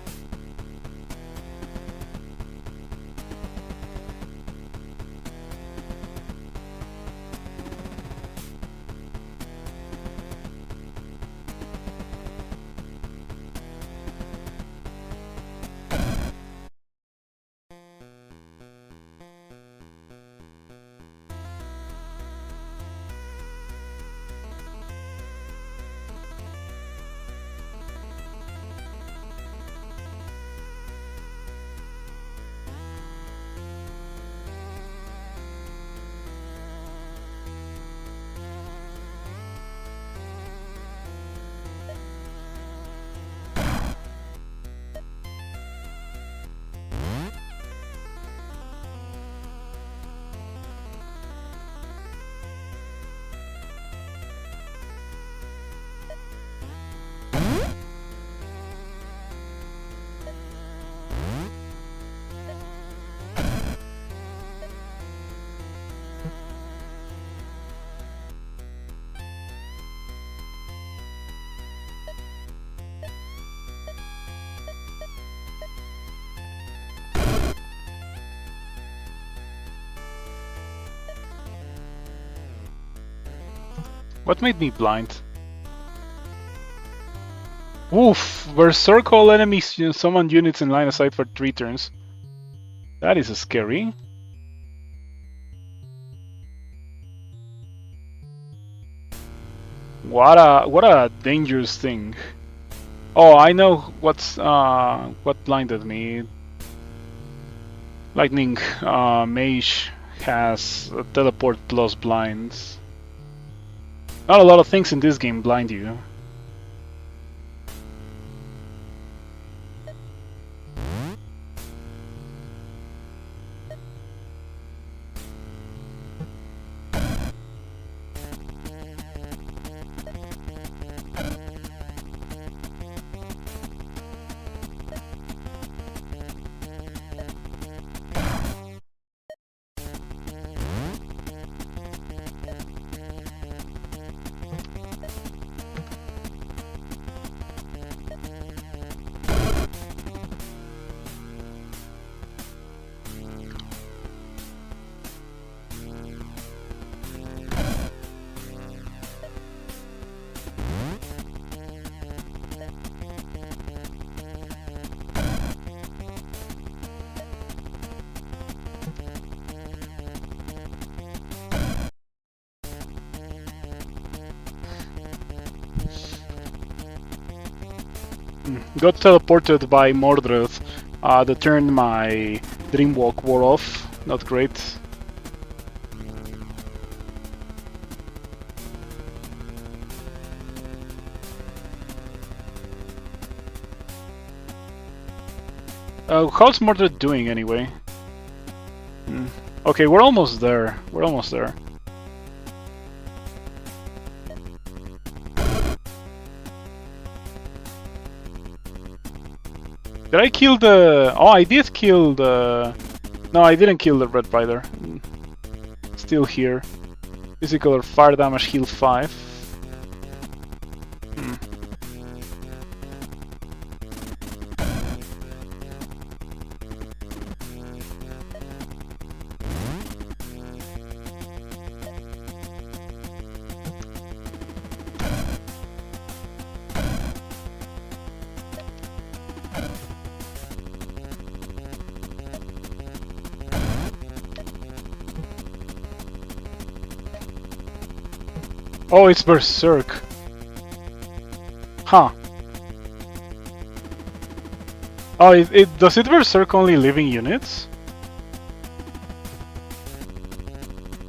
What made me blind? Woof! Berserk all enemies summon units in line of sight for 3 turns. That is scary. What a dangerous thing. Oh, I know what blinded me. Lightning Mage has a teleport plus blinds. Not a lot of things in this game blind you. Got teleported by Mordred. The turn my Dreamwalk wore off. Not great. How's Mordred doing anyway? Okay, we're almost there. We're almost there. Did I kill the... Oh, I did kill the... No, I didn't kill the Red Rider. Still here. Physical or fire damage, heal 5. Oh, it's Berserk. Huh. Oh, does it Berserk only living units?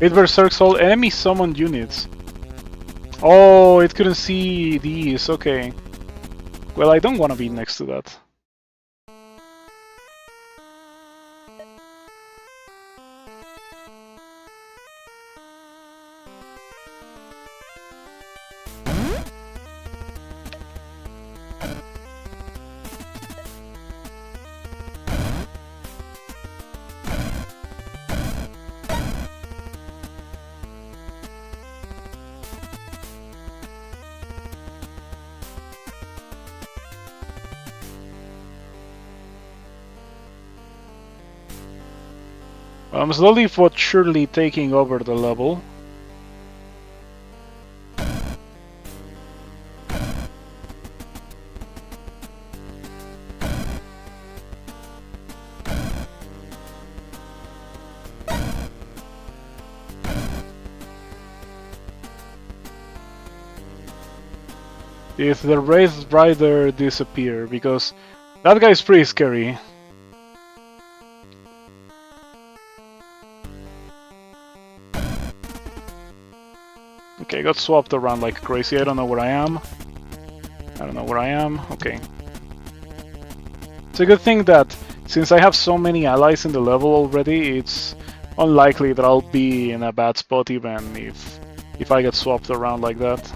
It Berserks all enemy summoned units. Oh, it couldn't see these, okay. Well, I don't want to be next to that. I'm slowly but surely taking over the level. If the Wraith Rider disappear, because that guy's pretty scary. Okay, got swapped around like crazy. I don't know where I am. Okay. It's a good thing that since I have so many allies in the level already, it's unlikely that I'll be in a bad spot even if I get swapped around like that.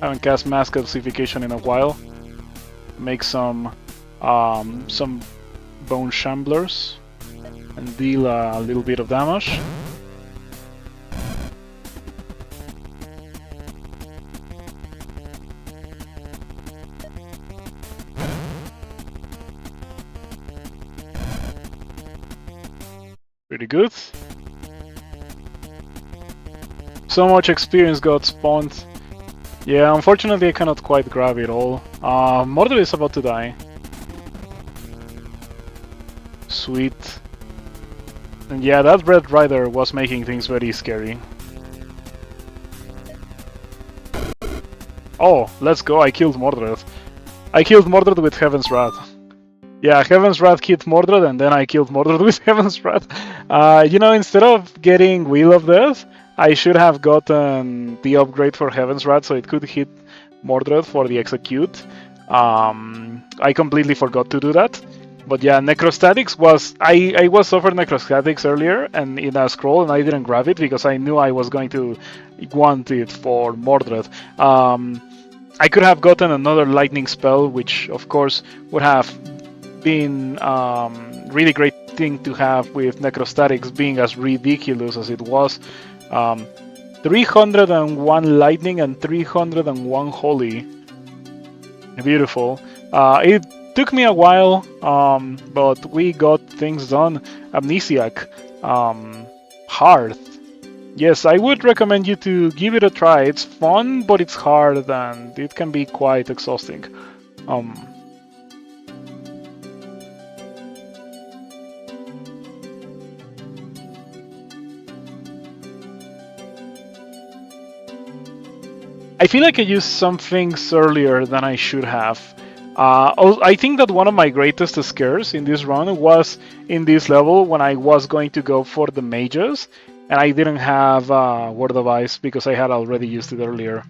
I haven't cast Mass Calcification in a while. Make some Bone Shamblers and deal a little bit of damage. Pretty good. So much experience got spawned. Yeah, unfortunately I cannot quite grab it all. Mordred is about to die. Sweet. And yeah, that Red Rider was making things very scary. Oh, let's go, I killed Mordred. I killed Mordred with Heaven's Wrath. Yeah, Heaven's Wrath hit Mordred and then I killed Mordred with Heaven's Wrath. You know, instead of getting Wheel of Death, I should have gotten the upgrade for Heaven's Wrath so it could hit Mordred for the execute. I completely forgot to do that. But yeah, Necrostatics was... I was offered Necrostatics earlier and in a scroll and I didn't grab it because I knew I was going to want it for Mordred. I could have gotten another lightning spell, which of course would have been really great thing to have with Necrostatics being as ridiculous as it was. 301 lightning and 301 holy. Beautiful. It took me a while, but we got things done. Amnesiac. Hard. Yes, I would recommend you to give it a try. It's fun, but it's hard and it can be quite exhausting. I feel like I used some things earlier than I should have. I think that one of my greatest scares in this run was in this level when I was going to go for the mages and I didn't have Word of Ice because I had already used it earlier.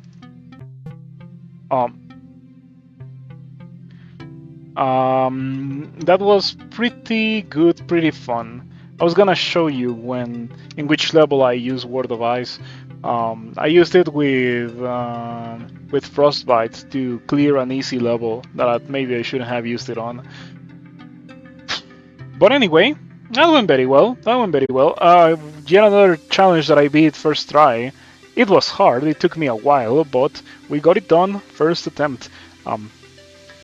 That was pretty good, pretty fun. I was gonna show you in which level I use Word of Ice. I used it with Frostbite to clear an easy level that maybe I shouldn't have used it on. But anyway, that went very well. Yet another challenge that I beat first try. It was hard, it took me a while, but we got it done first attempt.